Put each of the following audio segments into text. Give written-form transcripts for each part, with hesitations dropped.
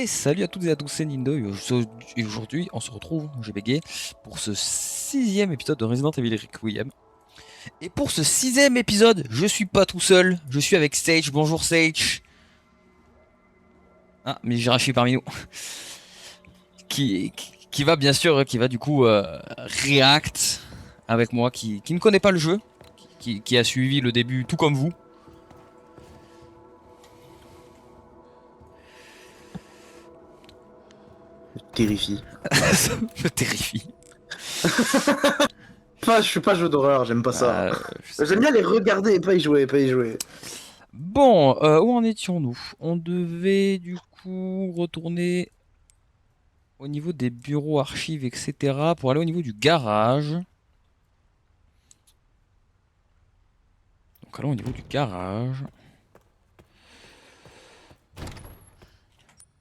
Et salut à toutes et à tous, c'est Nindo et aujourd'hui on se retrouve, j'ai bégayé, pour ce sixième épisode de Resident Evil Requiem. Et pour ce sixième épisode, je suis pas tout seul, je suis avec Sage. Bonjour Sage. Ah, mais Jirachi parmi nous. Qui va bien sûr, qui va du coup react avec moi, qui ne connaît pas le jeu, qui a suivi le début tout comme vous. Terrifie. Ça me terrifie. Je suis pas jeu d'horreur, j'aime pas ça. Je sais J'aime pas. bien les regarder et pas y jouer, pas y jouer. Bon, où en étions-nous? On devait du coup retourner au niveau des bureaux, archives, etc. pour aller au niveau du garage. Donc allons au niveau du garage.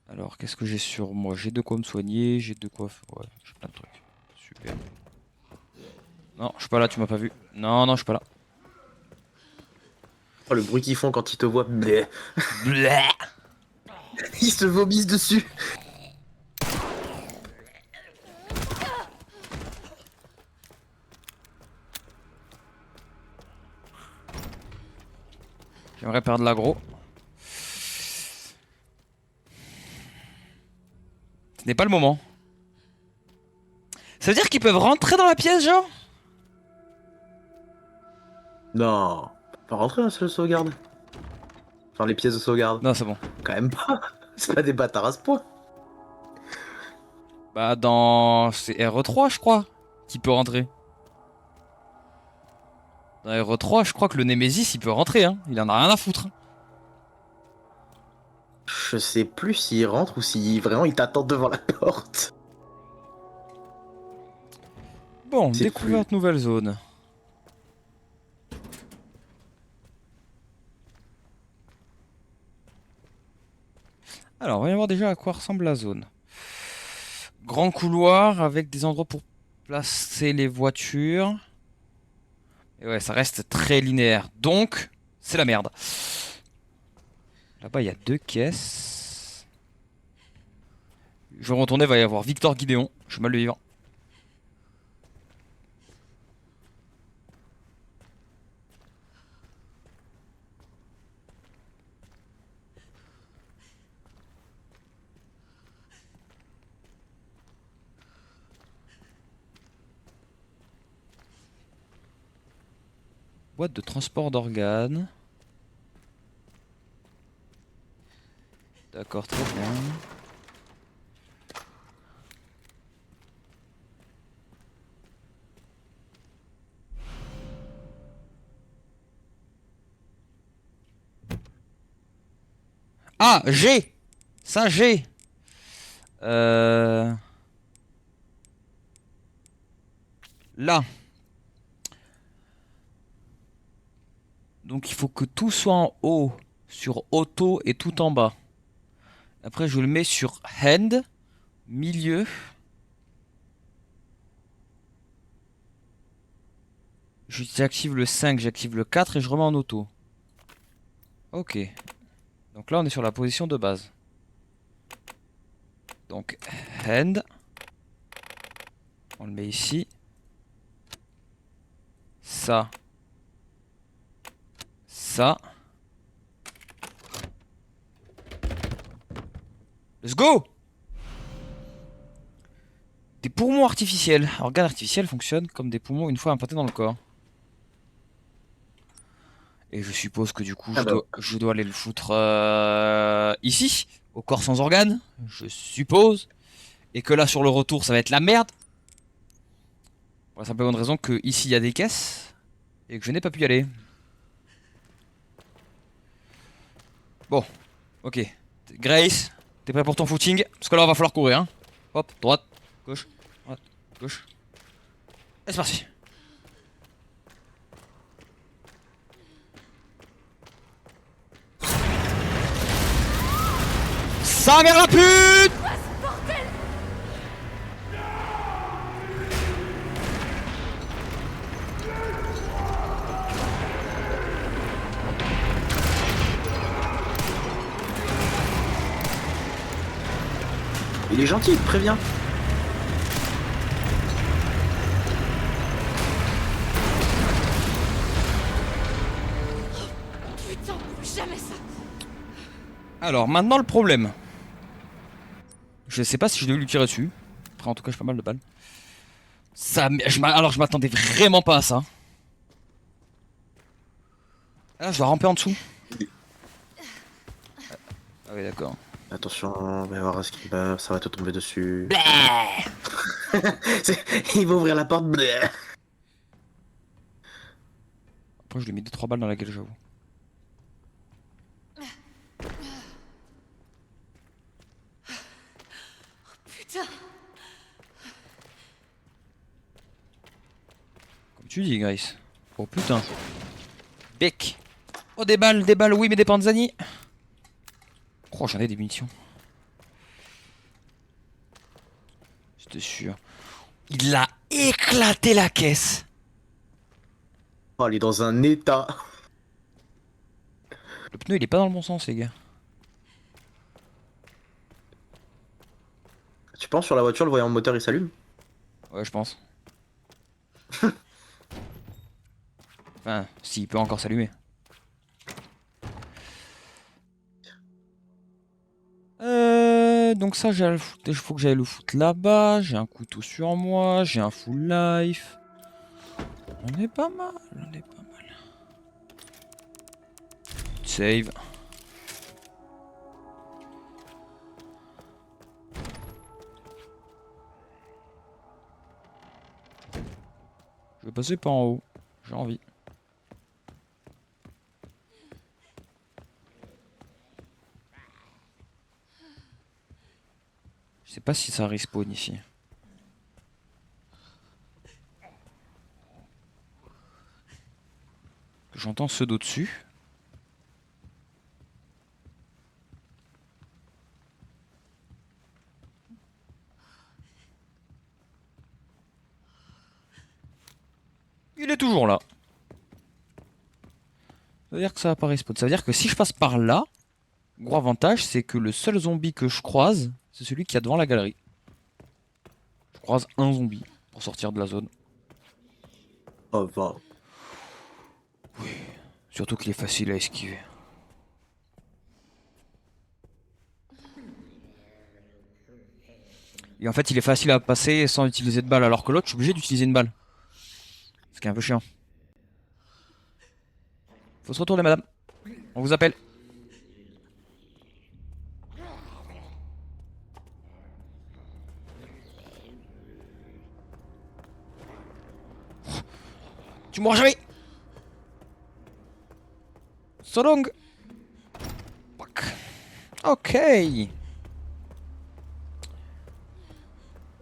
Alors, qu'est-ce que j'ai sur moi? J'ai de quoi me soigner, j'ai de quoi... Ouais, j'ai plein de trucs. Super. Non, je suis pas là, tu m'as pas vu. Non, non, je suis pas là. Oh, le bruit qu'ils font quand ils te voient. Bleh. Bleh. Ils se vomissent dessus. J'aimerais perdre l'aggro. Ce n'est pas le moment. Ça veut dire qu'ils peuvent rentrer dans la pièce, genre? Non. Pas rentrer dans la sauvegarde. Enfin, les pièces de sauvegarde. Non, c'est bon. Quand même pas. C'est pas des bâtards à ce point. Bah, dans... C'est RE3, je crois, qui peut rentrer. Dans RE3, je crois que le Nemesis, il peut rentrer, hein. Il en a rien à foutre. Je sais plus s'ils rentrent ou si vraiment ils t'attendent devant la porte. Bon, C'est découverte nouvelle zone. Alors, voyons voir déjà à quoi ressemble la zone. Grand couloir avec des endroits pour placer les voitures. Et ouais, ça reste très linéaire. Donc, c'est la merde. Là-bas, il y a 2 caisses. Je vais retourner, il va y avoir Victor Gideon. Je suis mal le vivant. Boîte de transport d'organes. D'accord, très bien. Ah, G. Ça, G. Là. Donc il faut que tout soit en haut sur auto et tout en bas. Après je le mets sur hand, milieu. J'active le 5, j'active le 4 et je remets en auto. Ok. Donc là on est sur la position de base. Donc hand. On le met ici. Ça. Ça. Let's go! Des poumons artificiels. Organes artificiels fonctionnent comme des poumons une fois implantés dans le corps. Et je suppose que du coup je dois aller le foutre ici, au corps sans organes, je suppose. Et que là sur le retour ça va être la merde. Pour la simple et bonne raison que ici il y a des caisses. Et que je n'ai pas pu y aller. Bon, ok. Grace, t'es prêt pour ton footing? Parce que là on va falloir courir, hein. Hop, droite, gauche, gauche. Et c'est parti. Sa mère la pute! Il est gentil, il te prévient. Putain, jamais ça. Alors, maintenant le problème. Je sais pas si je devais lui tirer dessus. Après, en tout cas, j'ai pas mal de balles. Ça, alors, je m'attendais vraiment pas à ça. Là, je dois ramper en dessous. Ah oui, d'accord. Attention, on va voir ce qui va, ça va te tomber dessus. Bleh. Il va ouvrir la porte. Bleh. Après, je lui ai mis 2-3 balles dans la gueule, j'avoue. Putain. Comme tu dis, Grace. Oh putain. Bec. Oh, des balles, oui, mais des panzani. Oh, j'en ai des munitions. J'étais sûr. Il a éclaté la caisse. Oh, il est dans un état. Le pneu, il est pas dans le bon sens, les gars. Tu penses sur la voiture, le voyant moteur il s'allume? Ouais, je pense. Enfin, s'il peut encore s'allumer. Donc ça, il faut que j'aille le foutre là-bas. J'ai un couteau sur moi, j'ai un full life. On est pas mal, on est pas mal. Save. Je vais passer par en haut. J'ai envie. Je sais pas si ça respawn ici. J'entends ceux d'au-dessus. Il est toujours là. Ça veut dire que ça va pas respawn. Ça veut dire que si je passe par là, gros avantage, c'est que le seul zombie que je croise, c'est celui qui est devant la galerie. Je croise un zombie pour sortir de la zone. Oh, va. Surtout qu'il est facile à esquiver. Et en fait, il est facile à passer sans utiliser de balle, alors que l'autre, je suis obligé d'utiliser une balle. Ce qui est un peu chiant. Faut se retourner, madame. On vous appelle. Tu mourras jamais. So long. Fuck. Ok.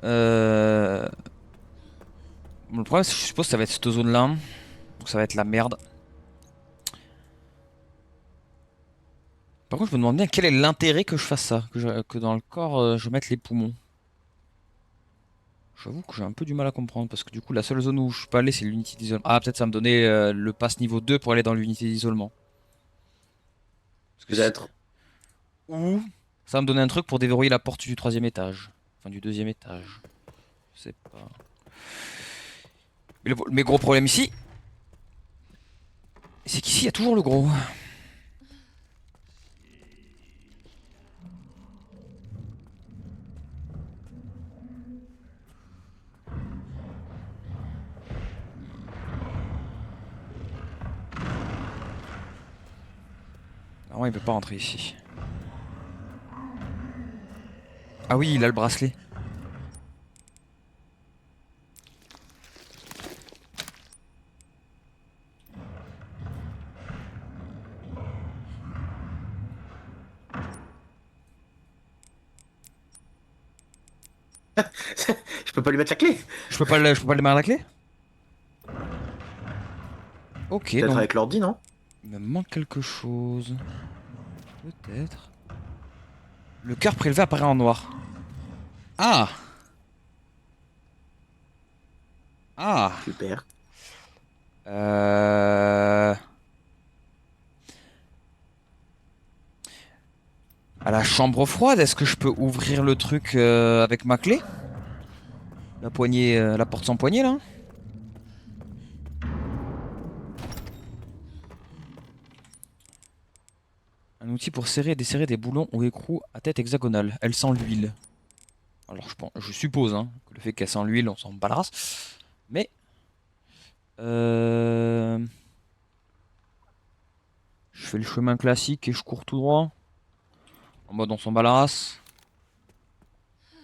Bon, le problème, c'est que je suppose que ça va être cette zone-là. Donc ça va être la merde. Par contre, je me demande bien quel est l'intérêt que je fasse ça. Que dans le corps, je mette les poumons. J'avoue que j'ai un peu du mal à comprendre. Parce que du coup, la seule zone où je peux aller, c'est l'unité d'isolement. Ah, peut-être ça va me donner le pass niveau 2 pour aller dans l'unité d'isolement. Parce que Peut-être. ou ça va me donner un truc pour déverrouiller la porte du troisième étage. Enfin, du deuxième étage. Je sais pas. Mais mes gros problème ici, c'est qu'ici, il y a toujours le gros. Normalement, il peut pas rentrer ici. Ah oui, il a le bracelet. Je peux pas lui mettre la clé. Je peux pas le démarrer la clé. Ok, Peut-être donc avec l'ordi, non? il me manque quelque chose. Peut-être. Le cœur prélevé apparaît en noir. Ah! Ah! Super. Euh... À la chambre froide, est-ce que je peux ouvrir le truc avec ma clé? La poignée, la porte sans poignée là? Un outil pour serrer et desserrer des boulons ou écrous à tête hexagonale. Elle sent l'huile. Alors je suppose hein, que le fait qu'elle sent l'huile, on s'en bat la race. Mais... Je fais le chemin classique et je cours tout droit. En mode on s'en bat la race.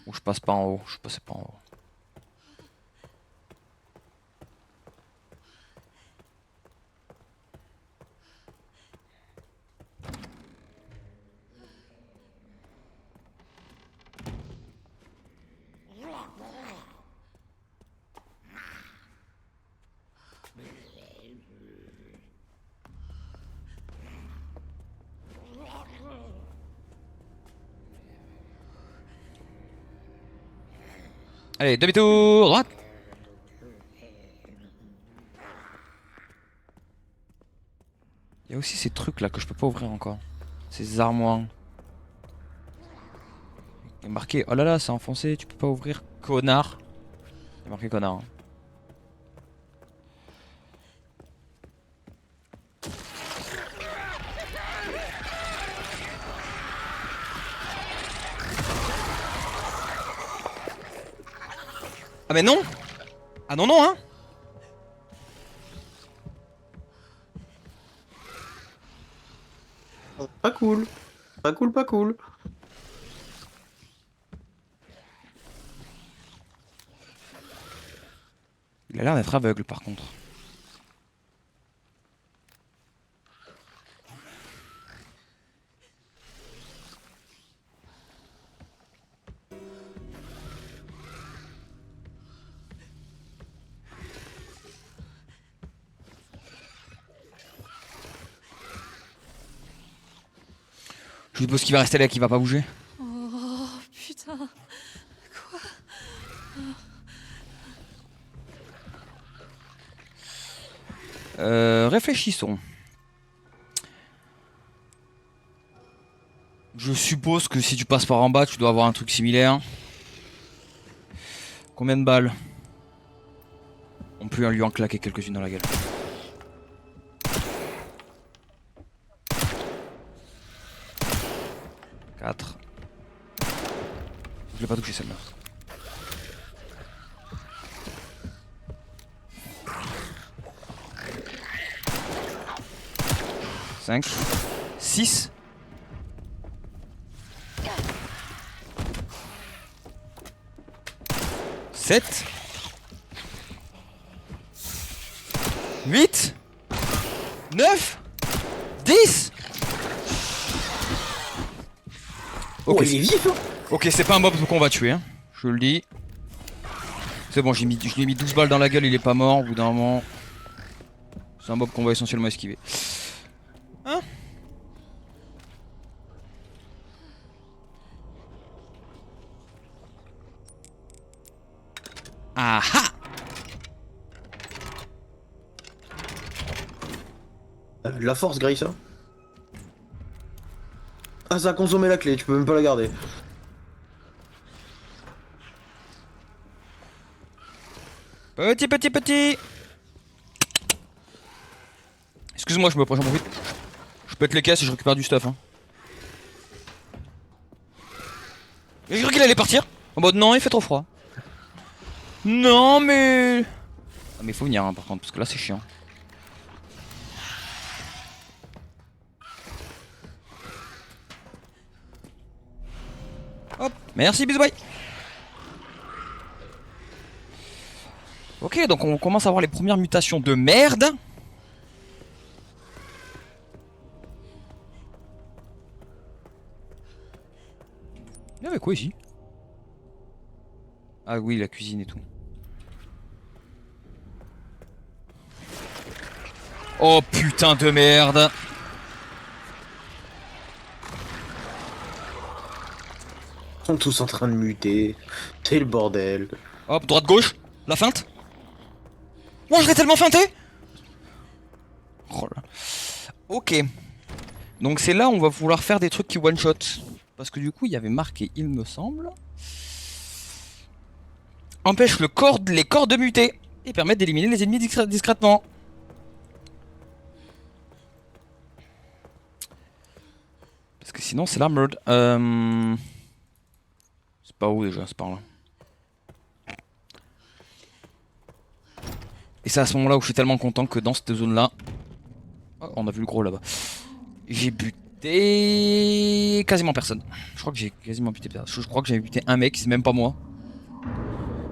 Ou je passe pas en haut. Je passais pas en haut. Allez, demi-tour, droite. Il y a aussi ces trucs là que je peux pas ouvrir encore. Ces armoires. Il y a marqué, oh là là, c'est enfoncé, tu peux pas ouvrir, connard. Il y a marqué connard. Hein. Ah mais non! Ah non non hein! Pas cool. Pas cool, pas cool. Il a l'air d'être aveugle par contre. Je suppose qu'il va rester là, qu'il va pas bouger. Oh putain. Quoi? Réfléchissons. Je suppose que si tu passes par en bas, tu dois avoir un truc similaire. Combien de balles? On peut lui en claquer quelques-unes dans la gueule. Quatre. Je l'ai pas touché celle-là. Cinq. 6. 7. 8. 9. 10. Ok, Oh, il est vif hein. ok, c'est pas un mob qu'on va tuer, hein. Je le dis. C'est bon, je lui ai mis 12 balles dans la gueule, il est pas mort au bout d'un moment. C'est un mob qu'on va essentiellement esquiver. Hein? Ah ah! De la force, Grace, hein. Ah, ça a consommé la clé, tu peux même pas la garder. Petit. Excuse-moi, j'en profite. Je pète les caisses et je récupère du stuff. Hein. J'ai cru qu'il allait partir. En mode non, il fait trop froid. Non, mais. Ah, mais faut venir hein, par contre, parce que là c'est chiant. Hop, merci, bisous, bye. Ok, donc on commence à avoir les premières mutations de merde. Il y avait quoi ici? Ah oui, la cuisine et tout. Oh putain de merde. Ils sont tous en train de muter. C'est le bordel. Hop, droite-gauche, la feinte. Oh, je l'ai tellement feinté. Oh là. Ok. Donc c'est là où on va vouloir faire des trucs qui one-shot. Parce que du coup, il y avait marqué, il me semble. Empêche les corps de muter et permet d'éliminer les ennemis discrètement. Parce que sinon, c'est la merde. C'est pas où déjà, c'est par là. Et c'est à ce moment-là où je suis tellement content que dans cette zone-là. Oh, on a vu le gros là-bas. J'ai buté quasiment personne. Je crois que j'ai quasiment buté personne. Je crois que j'ai buté un mec, c'est même pas moi.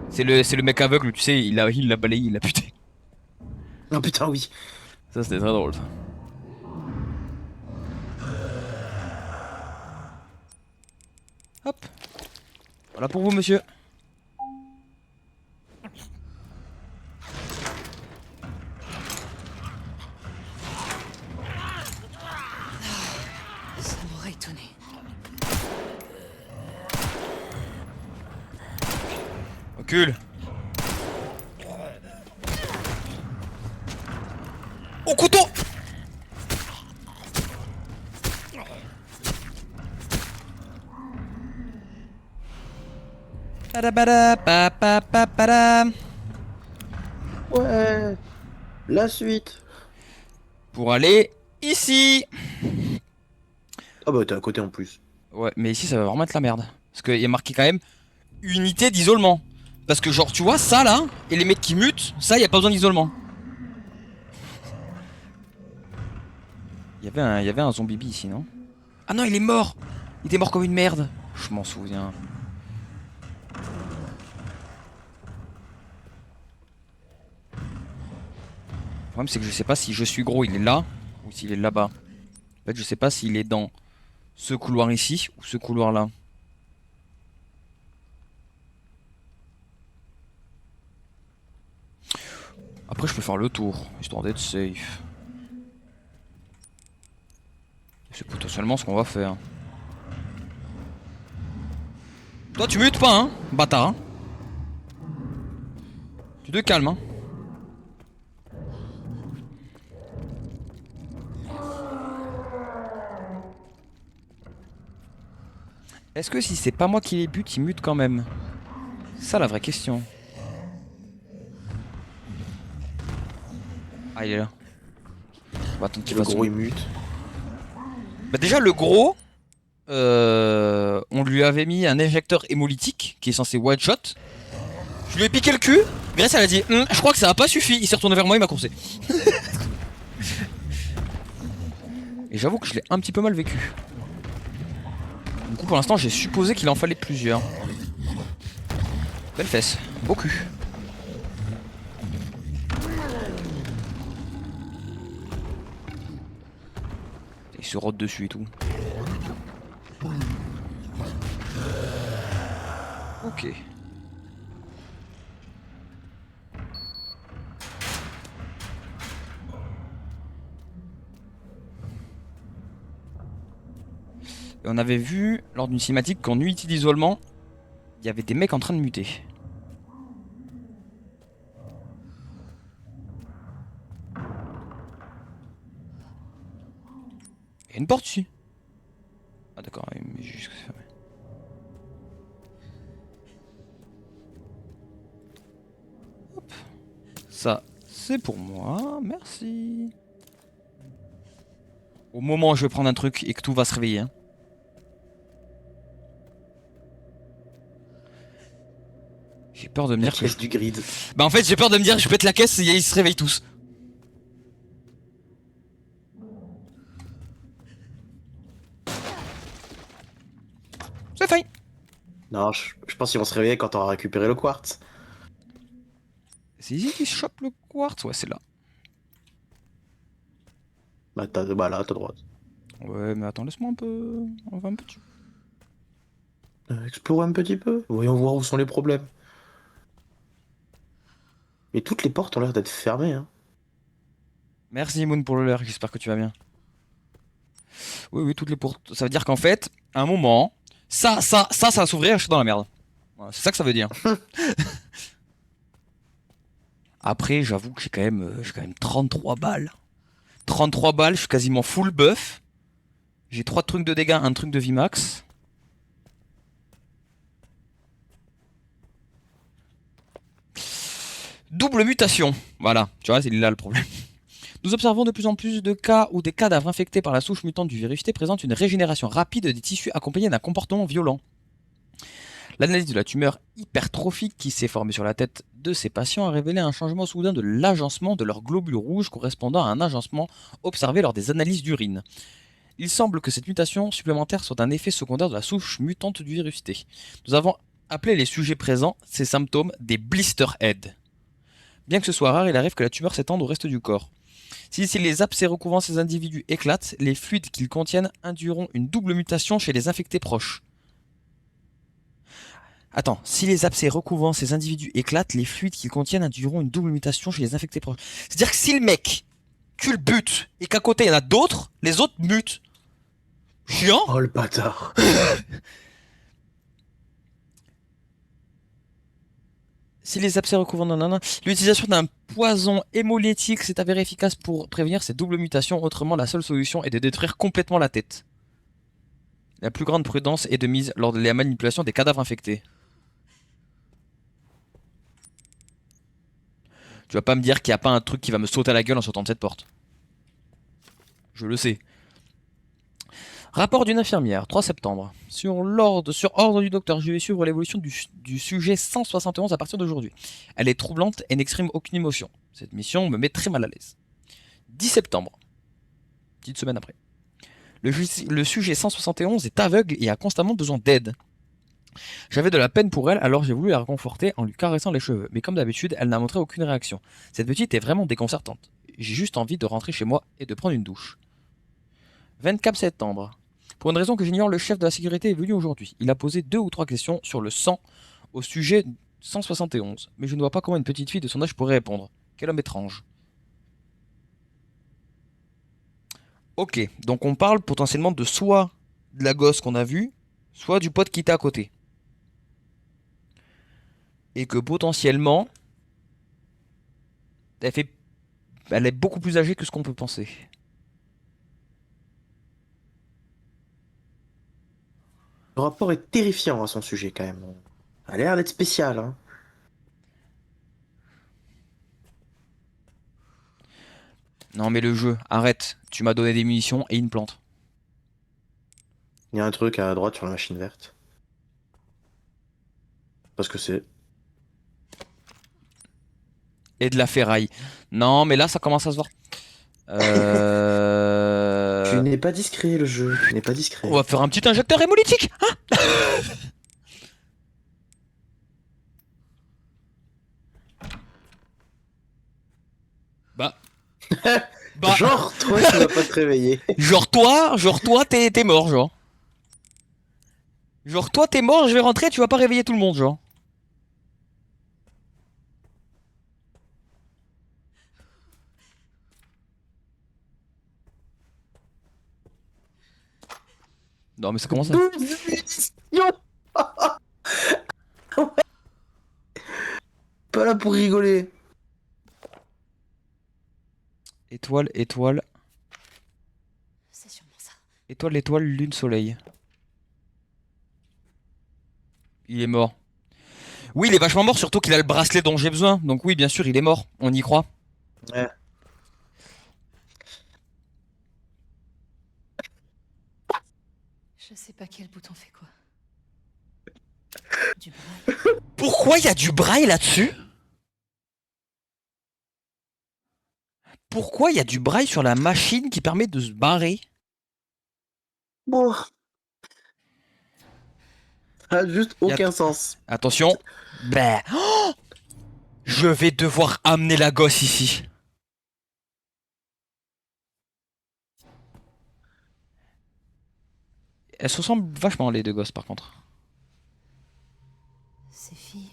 C'est le mec aveugle, tu sais, il l'a balayé, il l'a buté. Oh putain, oui. Ça c'était très drôle. Ça. Hop. Voilà pour vous, monsieur. Ça m'aurait étonné. Recule. Au couteau. Ouais. La suite. Pour aller ici. Ah bah t'es à côté en plus. Ouais, mais ici ça va vraiment être la merde. Parce qu'il y a marqué quand même unité d'isolement. Parce que genre tu vois ça là, et les mecs qui mutent, ça y a pas besoin d'isolement. Il y avait un zombie ici, non? Ah non, il est mort. Il était mort comme une merde. Je m'en souviens. Le problème c'est que je sais pas si je suis gros, il est là, ou s'il est là-bas. En fait, je sais pas s'il est dans ce couloir ici, ou ce couloir là. Après je peux faire le tour, histoire d'être safe. C'est potentiellement ce qu'on va faire. Toi tu mutes pas hein, bâtard hein. Tu te calmes hein. Est-ce que si c'est pas moi qui les bute, ils mutent quand même? C'est ça la vraie question. Ah il est là. On va attendre qu'il Le fasse gros son... il mute. Bah déjà le gros, on lui avait mis un injecteur hémolytique qui est censé one shot. Je lui ai piqué le cul. Grace elle a dit je crois que ça a pas suffi. Il s'est retourné vers moi, il m'a coursé. Et j'avoue que je l'ai un petit peu mal vécu. Du coup pour l'instant j'ai supposé qu'il en fallait plusieurs. Belle fesse, beau cul. Il se rote dessus et tout. Ok. Et on avait vu lors d'une cinématique qu'en unité d'isolement, il y avait des mecs en train de muter. Il y a une porte ici. Ah d'accord, mais juste fermé. Hop. Ça, c'est pour moi, merci. Au moment où je vais prendre un truc et que tout va se réveiller. Hein. J'ai peur de me La dire que... caisse du grid. Bah en fait j'ai peur de me dire que je pète la caisse et ils se réveillent tous. C'est fine. Non, je pense qu'ils vont se réveiller quand on aura récupéré le quartz. C'est ici qui chope le quartz. Ouais c'est là. Bah là, t'as droite. Ouais mais attends laisse-moi un peu... On va un peu dessus. Explorer un petit peu. Voyons voir où sont les problèmes. Mais toutes les portes ont l'air d'être fermées, hein. Merci Moon pour le leurre, j'espère que tu vas bien. Oui oui toutes les portes. Ça veut dire qu'en fait, à un moment, ça va s'ouvrir, je suis dans la merde. Voilà, c'est ça que ça veut dire. Après j'avoue que j'ai quand même 33 balles. 33 balles, je suis quasiment full buff. J'ai 3 trucs de dégâts, un truc de Vmax. Double mutation. Voilà, tu vois, c'est là le problème. Nous observons de plus en plus de cas où des cadavres infectés par la souche mutante du virus T présentent une régénération rapide des tissus accompagnée d'un comportement violent. L'analyse de la tumeur hypertrophique qui s'est formée sur la tête de ces patients a révélé un changement soudain de l'agencement de leurs globules rouges correspondant à un agencement observé lors des analyses d'urine. Il semble que cette mutation supplémentaire soit un effet secondaire de la souche mutante du virus T. Nous avons appelé les sujets présents ces symptômes des blister heads. Bien que ce soit rare, il arrive que la tumeur s'étende au reste du corps. Si les abcès recouvrant ces individus éclatent, les fluides qu'ils contiennent induiront une double mutation chez les infectés proches. Attends, si les abcès recouvrant ces individus éclatent, les fluides qu'ils contiennent induiront une double mutation chez les infectés proches. C'est-à-dire que si le mec, tu le butes, et qu'à côté il y en a d'autres, les autres mutent. Chiant. Oh le bâtard. Si les abcès recouvrant... L'utilisation d'un poison hémolytique s'est avérée efficace pour prévenir ces doubles mutations. Autrement, la seule solution est de détruire complètement la tête. La plus grande prudence est de mise lors de la manipulation des cadavres infectés. Tu vas pas me dire qu'il n'y a pas un truc qui va me sauter à la gueule en sortant de cette porte. Je le sais. Rapport d'une infirmière, 3 septembre. Sur ordre du docteur, je vais suivre l'évolution du sujet 171 à partir d'aujourd'hui. Elle est troublante et n'exprime aucune émotion. Cette mission me met très mal à l'aise. 10 septembre. Petite semaine après. Le sujet 171 est aveugle et a constamment besoin d'aide. J'avais de la peine pour elle, alors j'ai voulu la réconforter en lui caressant les cheveux. Mais comme d'habitude, elle n'a montré aucune réaction. Cette petite est vraiment déconcertante. J'ai juste envie de rentrer chez moi et de prendre une douche. 24 septembre. Pour une raison que j'ignore, le chef de la sécurité est venu aujourd'hui. Il a posé 2 ou 3 questions sur le sang au sujet 171. Mais je ne vois pas comment une petite fille de son âge pourrait répondre. Quel homme étrange. Ok, donc on parle potentiellement de soit de la gosse qu'on a vue, soit du pote qui était à côté. Et que potentiellement, elle est beaucoup plus âgée que ce qu'on peut penser. Le rapport est terrifiant à son sujet quand même. Ça a l'air d'être spécial, hein. Non mais le jeu, arrête. Tu m'as donné des munitions et une plante. Il y a un truc à droite sur la machine verte. Parce que c'est... Et de la ferraille. Non mais là ça commence à se voir. Tu n'es pas discret le jeu, tu n'es pas discret. On va faire un petit injecteur hémolytique, hein. Bah. Bah. Genre, toi tu vas pas te réveiller. Genre toi, t'es mort, genre. Genre toi, t'es mort, je vais rentrer, tu vas pas réveiller tout le monde, genre. Non mais ça commence à... 12 munitions. Ouais. Pas là pour rigoler. Étoile, étoile, C'est sûrement ça. étoile, étoile, lune, soleil. Il est mort. Oui, il est vachement mort, surtout qu'il a le bracelet dont j'ai besoin. Donc oui, bien sûr, il est mort. On y croit. Ouais. Je sais pas quel bouton fait quoi. Du braille. Pourquoi il y a du braille là-dessus? Pourquoi il y a du braille sur la machine qui permet de se barrer? Bon. Ça a juste Y a- aucun sens. Attention. Bah. Oh, je vais devoir amener la gosse ici. Elles se ressemblent vachement les deux gosses par contre. Ces filles.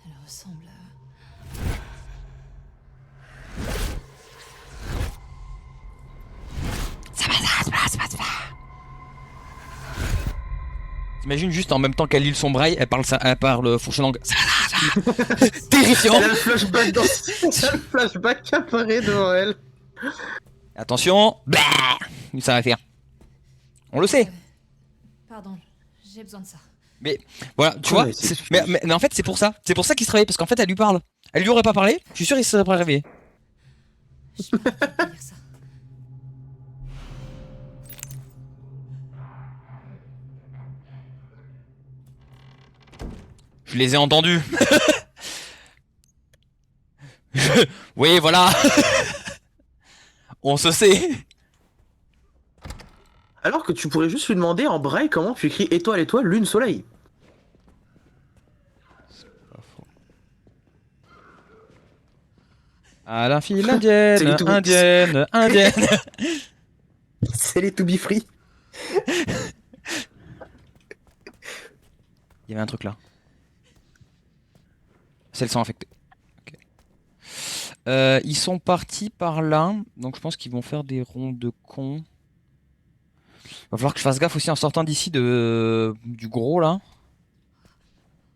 Elles ressemblent à. T'imagines juste en même temps qu'elle lit son braille, elle parle fourche langue. Terrifiant. Elle a le flashback dans... Elle a le flashback qui apparaît devant elle. Attention. Bah, ça va faire. On le sait. Pardon, j'ai besoin de ça. Mais voilà, tu Ouais, vois. mais c'est- Mais en fait, c'est pour ça. C'est pour ça qu'il se réveille parce qu'en fait, elle lui parle. Elle lui aurait pas parlé, je suis sûr il se serait pas réveillé. Je peux pas dire ça. Je les ai entendus. Oui, voilà. On se sait. Alors que tu pourrais juste lui demander en braille comment tu écris étoile, étoile, lune, soleil. À la file C'est les indienne, to be... indienne, indienne. C'est les to be free. Il y avait un truc là. C'est le sang infecté. Ok. Ils sont partis par là, donc je pense qu'ils vont faire des ronds de cons. Va falloir que je fasse gaffe aussi en sortant d'ici du gros là.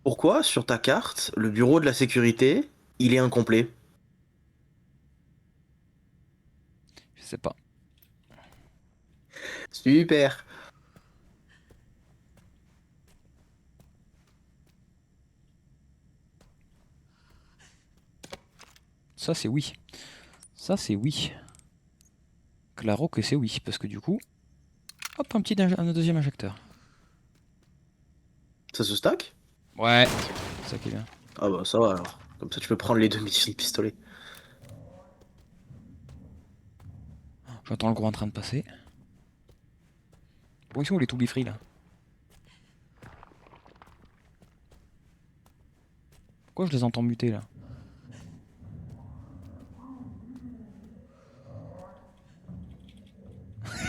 Pourquoi, sur ta carte, le bureau de la sécurité, il est incomplet? Je sais pas. Super. Ça c'est oui. Ça c'est oui. Claro que c'est oui, parce que du coup, hop, un deuxième injecteur. Ça se stack? Ouais, c'est ça qui est bien. Ah bah ça va alors. Comme ça tu peux prendre les deux munitions de pistolet. J'entends le gros en train de passer. Bon, ils sont où les to be free là? Pourquoi je les entends muter là?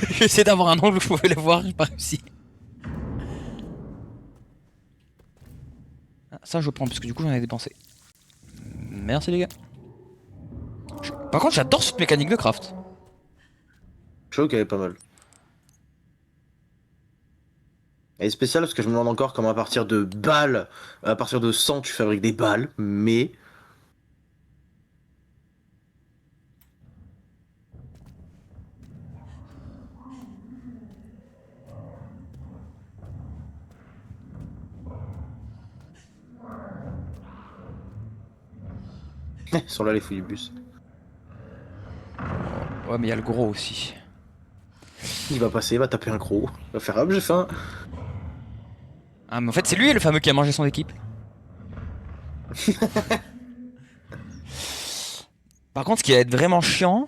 J'essaie d'avoir un angle où je pouvais les voir, j'ai pas réussi. Ah, ça je prends parce que du coup j'en ai dépensé. Merci les gars. Par contre j'adore cette mécanique de craft. Je trouve qu'elle est pas mal. Elle est spéciale parce que je me demande encore comment à partir de balles, à partir de 100 tu fabriques des balles, mais... Ils sont là les fouillibus. Ouais mais il y a le gros aussi. Il va passer, il va taper un croc. Il va faire hop, j'ai faim. Ah mais en fait c'est lui le fameux qui a mangé son équipe. Par contre ce qui va être vraiment chiant,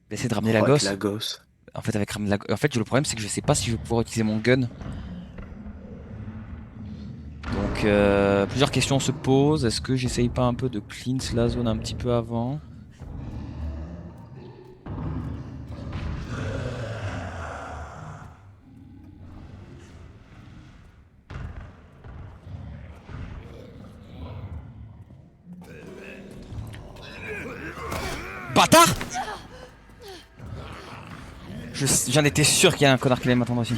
d'essayer de ramener la Oh, avec gosse. la gosse. En fait avec ramener en fait le problème c'est que je sais pas si je vais pouvoir utiliser mon gun. Donc plusieurs questions se posent. Est-ce que j'essaye pas un peu de cleanse la zone un petit peu avant? Bâtard! J'en étais sûr qu'il y a un connard qui allait m'attendre aussi.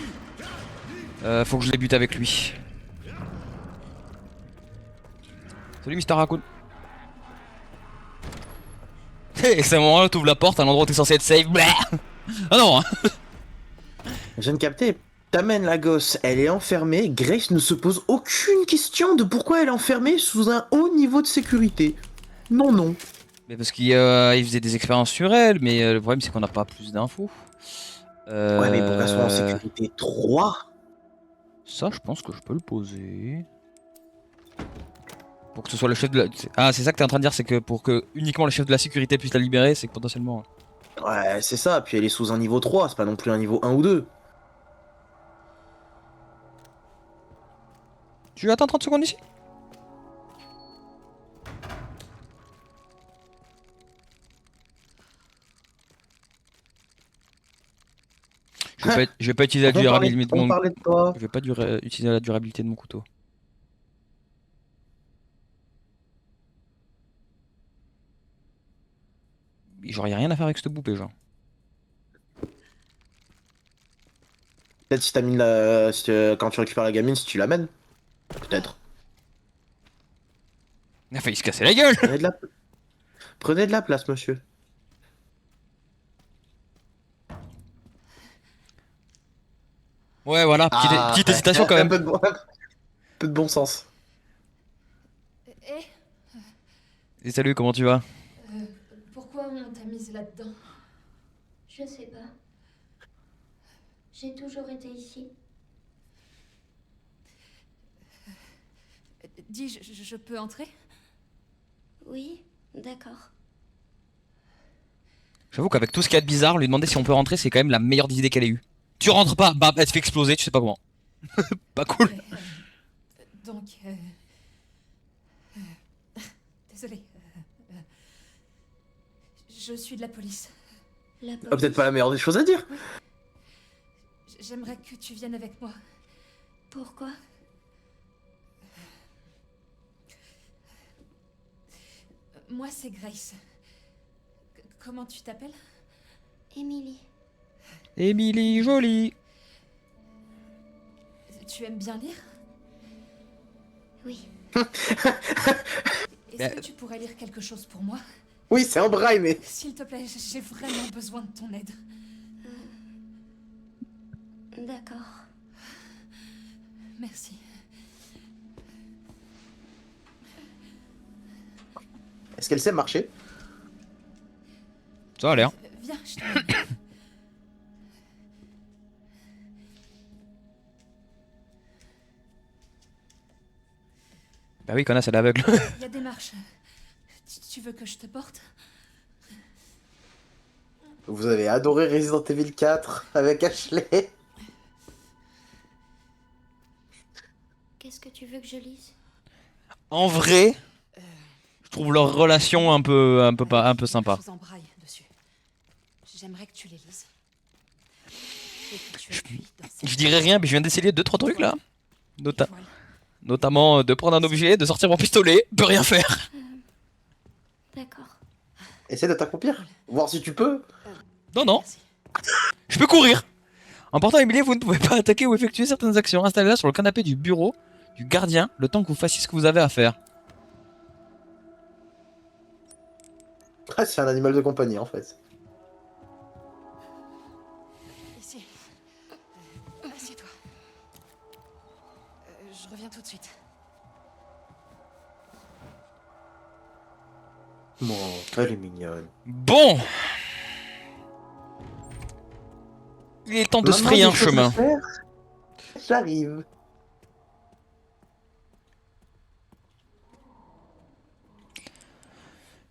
Faut que je les bute avec lui. Salut Mister Raccoon. Et c'est un moment là où t'ouvres la porte à l'endroit où t'es censé être safe. Blah. Ah non hein. Je viens de capter. T'amènes la gosse, elle est enfermée. Grace ne se pose aucune question de pourquoi elle est enfermée sous un haut niveau de sécurité. Non, non. Mais parce qu'il il faisait des expériences sur elle, mais le problème c'est qu'on n'a pas plus d'infos. Ouais, mais pour qu'elle soit en sécurité 3. Ça je pense que je peux le poser. Pour que ce soit le chef de la... Ah c'est ça que t'es en train de dire, c'est que pour que uniquement le chef de la sécurité puisse la libérer, c'est que potentiellement... Ouais, c'est ça. Puis elle est sous un niveau 3, c'est pas non plus un niveau 1 ou 2. Tu attends 30 secondes ici? Je vais pas utiliser la durabilité de On mon... parlait de toi. Je vais pas utiliser la durabilité de mon couteau. Genre y'a rien à faire avec cette boupée genre. Peut-être si t'as mis quand tu récupères la gamine, si tu l'amènes. Peut-être. Il a failli se casser la gueule. Prenez de la place, monsieur. Ouais voilà, petite hésitation quand Un même. peu de bon sens. Eh, Et salut, comment tu vas? pourquoi on t'a mise là-dedans? Je sais pas. J'ai toujours été ici. Dis, je peux entrer? Oui, d'accord. J'avoue qu'avec tout ce qu'il y a de bizarre, lui demander si on peut rentrer, c'est quand même la meilleure des idées qu'elle ait eue. Tu rentres pas, bah elle te fait exploser, tu sais pas comment. Pas cool. Ouais, donc, désolée. Je suis de la police. La Ah, peut-être pas la police. meilleure des choses à dire. J'aimerais que tu viennes avec moi. Pourquoi? Moi, c'est Grace. Comment tu t'appelles? Émilie. Émilie, jolie. Tu aimes bien lire? Oui. Est-ce que tu pourrais lire quelque chose pour moi? Oui, c'est en braille, mais. S'il te plaît, j'ai vraiment besoin de ton aide. D'accord. Merci. Est-ce qu'elle sait marcher? Ça a l'air. Viens, je t'emmène. Bah oui, connasse, elle est aveugle. Il y a des marches. Tu veux que je te porte? Vous avez adoré Resident Evil 4 avec Ashley. Qu'est-ce que tu veux que je lise? En vrai, je trouve leur relation un peu sympa. Quelque chose en braille dessus. J'aimerais que tu les lises. Et que tu appuies dans cette Je dirais rien, mais je viens d'essayer 2-3 trucs là. étoile. Notamment de prendre un objet, de sortir mon pistolet, de rien faire. D'accord. Essaie de t'accroupir. Voir si tu peux. Non, non, Merci. je peux courir. En portant Emilie, vous ne pouvez pas attaquer ou effectuer certaines actions. Installez-la sur le canapé du bureau du gardien, le temps que vous fassiez ce que vous avez à faire. Ah, c'est un animal de compagnie en fait. Ici. Assieds-toi. Je reviens tout de suite. Bon, elle est mignonne. Bon, il est temps de se Maman, frayer des un choses à chemin. faire. J'arrive.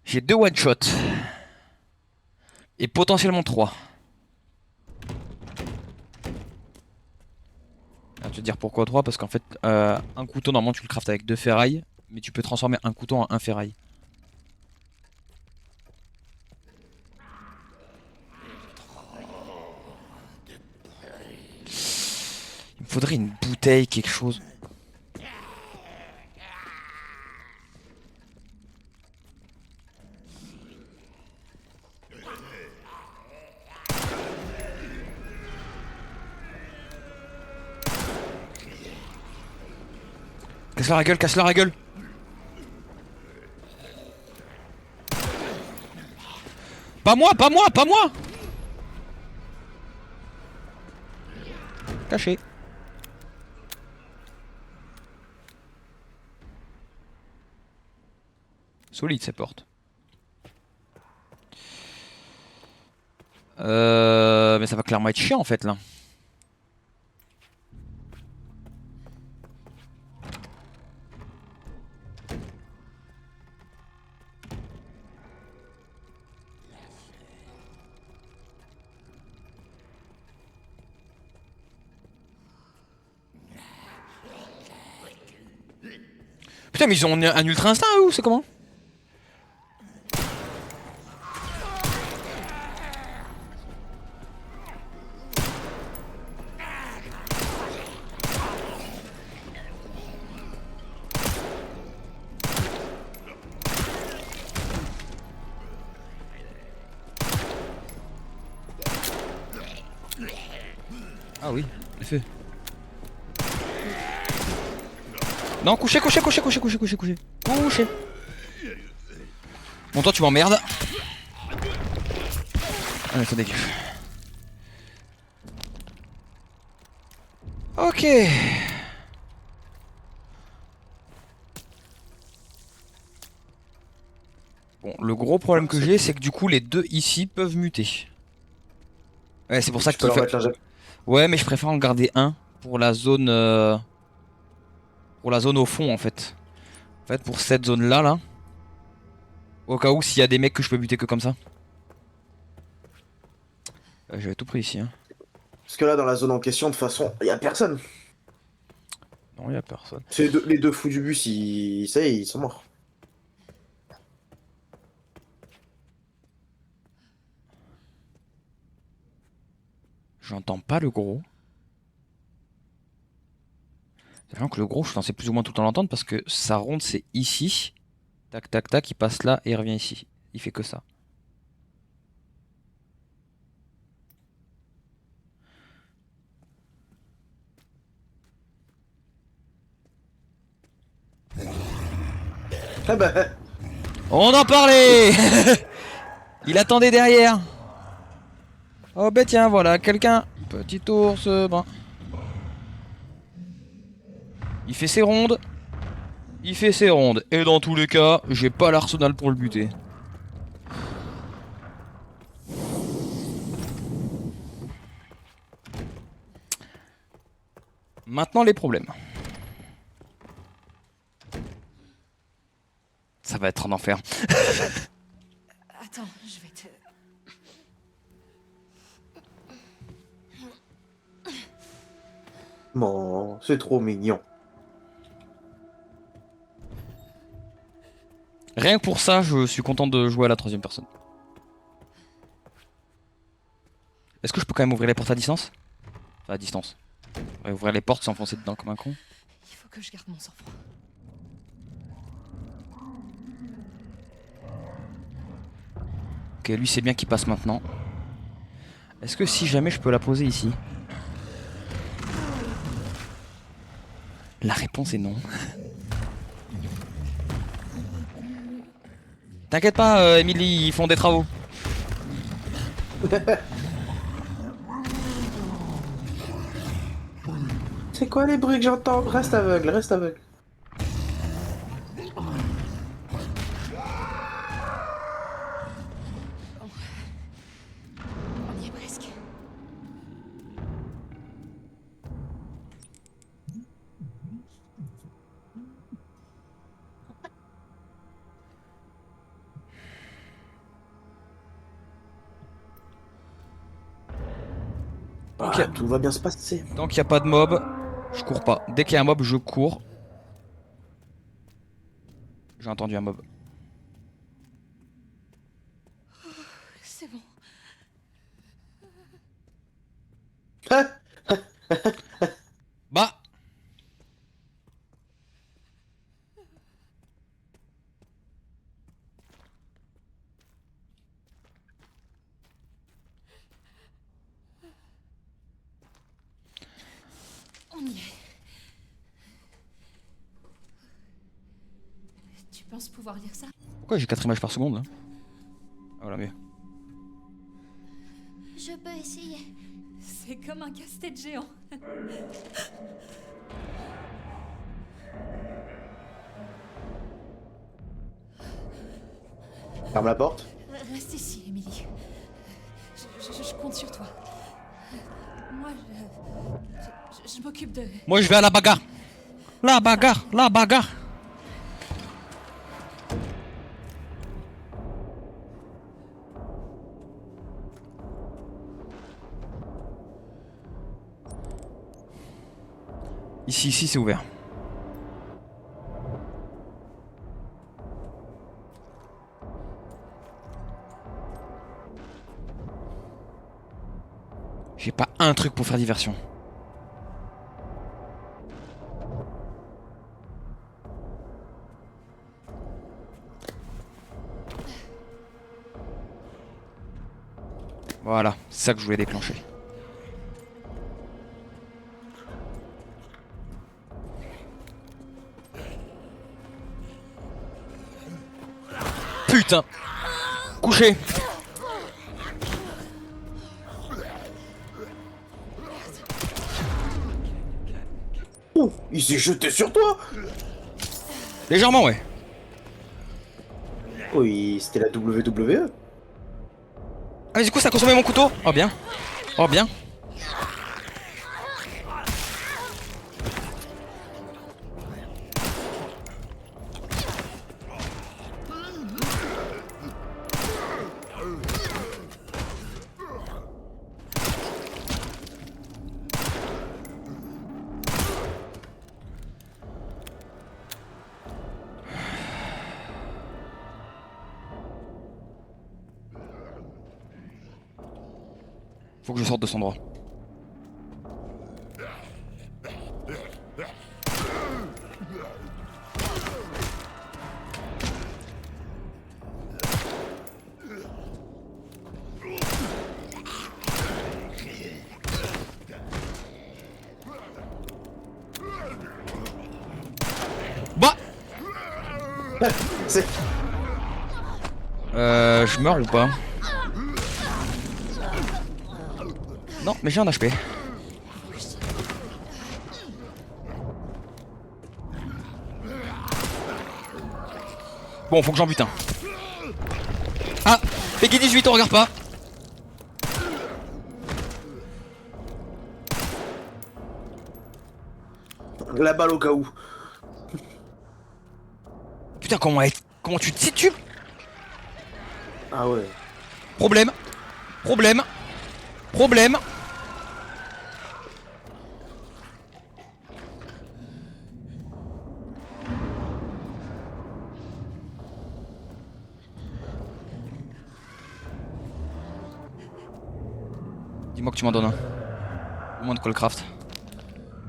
J'ai 2 one-shots. Et potentiellement 3. Ah, tu vas te dire pourquoi 3? Parce qu'en fait, un couteau, normalement, tu le craftes avec 2 ferrailles. Mais tu peux transformer un couteau en 1 ferraille. Il me faudrait une bouteille, quelque chose. Casse-leur la gueule, casse-leur la gueule! Pas moi, pas moi, pas moi! Caché. Solide ces portes. Mais ça va clairement être chiant en fait là. Putain, mais ils ont un ultra instinct eux, ou c'est comment? Ah oui, effet. Non, couché, couché, couché, couché, couché, couché, couché. Couché. Bon, toi tu m'emmerdes. Ah, mais attendez. Ok. Bon, le gros problème que j'ai, c'est que du coup, les deux ici peuvent muter. Ouais, c'est pour ça Tu peux qu'il leur fait... mettre l'injecteur. Ouais, mais je préfère en garder un pour la zone... Pour la zone au fond, en fait. En fait, pour cette zone-là, là. Au cas où, s'il y a des mecs que je peux buter que comme ça. J'avais tout pris ici, hein. Parce que là, dans la zone en question, de toute façon, y a personne. Non, y a personne. C'est les deux fous du bus, ça y est, ils sont morts. J'entends pas le gros. Sachant que le gros, je suis censé plus ou moins tout le temps l'entendre parce que sa ronde, c'est ici. Tac, tac, tac, il passe là et il revient ici. Il fait que ça. Ah bah, On en parlait. Il attendait derrière. Oh bah tiens, voilà, quelqu'un. Petit ours brun. Il fait ses rondes. Il fait ses rondes. Et dans tous les cas, j'ai pas l'arsenal pour le buter. Maintenant les problèmes. Ça va être un enfer. Attends, je vais te... bon, c'est trop mignon. Rien que pour ça, je suis content de jouer à la troisième personne. Est-ce que je peux quand même ouvrir les portes à distance? Enfin, à distance. Ouais, ouvrir les portes, s'enfoncer dedans comme un con. Il faut que je garde mon sang-froid. Ok, lui c'est bien qu'il passe maintenant. Est-ce que si jamais je peux la poser ici? La réponse est non. T'inquiète pas, Emily, ils font des travaux. C'est quoi les bruits que j'entends? Reste aveugle, reste aveugle. On y est presque. Ok. Ah, tout va bien se passer. Tant qu'il n'y a pas de mob, je cours pas. Dès qu'il y a un mob, je cours. J'ai entendu un mob. C'est bon. Ah, Bah. On y est. Tu penses pouvoir lire ça? Pourquoi j'ai 4 images par seconde là? Ah voilà, mieux. Je peux essayer. C'est comme un casse-tête géant. ferme la porte. Reste ici, Emily. Je compte sur toi. Moi, je m'occupe de... Moi je vais à la bagarre. La bagarre, la bagarre. Ici c'est ouvert. J'ai pas un truc pour faire diversion. Voilà, c'est ça que je voulais déclencher. Putain! Couché! Oh, il s'est jeté sur toi. Légèrement, ouais. Oui, c'était la WWE. Ah mais du coup ça a consommé mon couteau. Oh bien. Oh bien. Faut que je sorte de cet endroit. Bah C'est... je meurs ou pas? Non, mais j'ai un HP. Bon, faut que j'en bute un. Ah, Peggy 18, on regarde pas. La balle au cas où. Putain, comment tu te situes? Ah ouais. Problème. Problème. Problème. Dis-moi que tu m'en donnes un. Au moins de quoi le craft.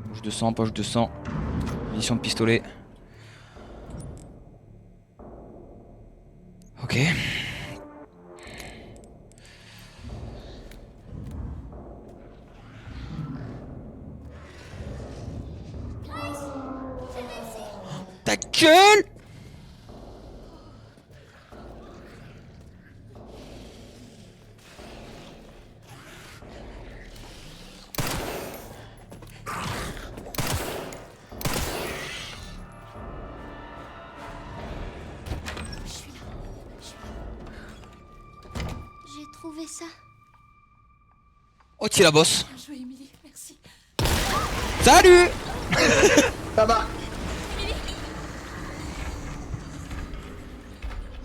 Poche de sang, poche de sang. Munition de pistolet. Ok. Ta gueule! Je suis là. J'ai trouvé ça. Oh, t'es la bosse. Bien joué, Emily, merci. Salut! Ça va.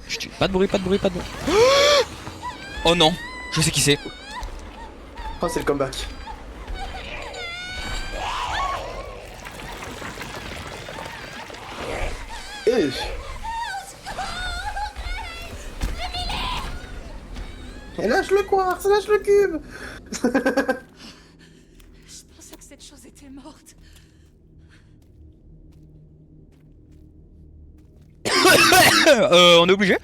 Chut, pas de bruit, pas de bruit, pas de bruit. Oh non, je sais qui c'est. Oh, c'est le comeback. Eh. Et lâche le quartz, lâche le cube. Je pensais que cette chose était morte. On est obligé.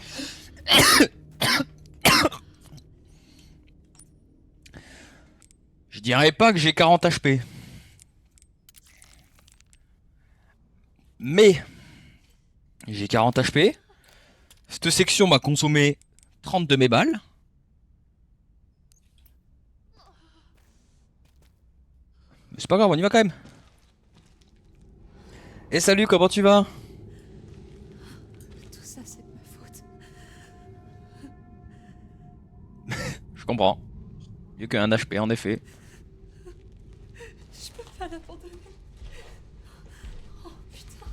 Je dirais pas que j'ai 40 HP. Mais j'ai 40 HP. Cette section m'a consommé 30 de mes balles. Mais c'est pas grave, on y va quand même. Et salut, comment tu vas? Tout ça, c'est de ma faute. Je comprends. Mieux qu'un HP en effet. Je peux pas l'abandonner. Oh putain.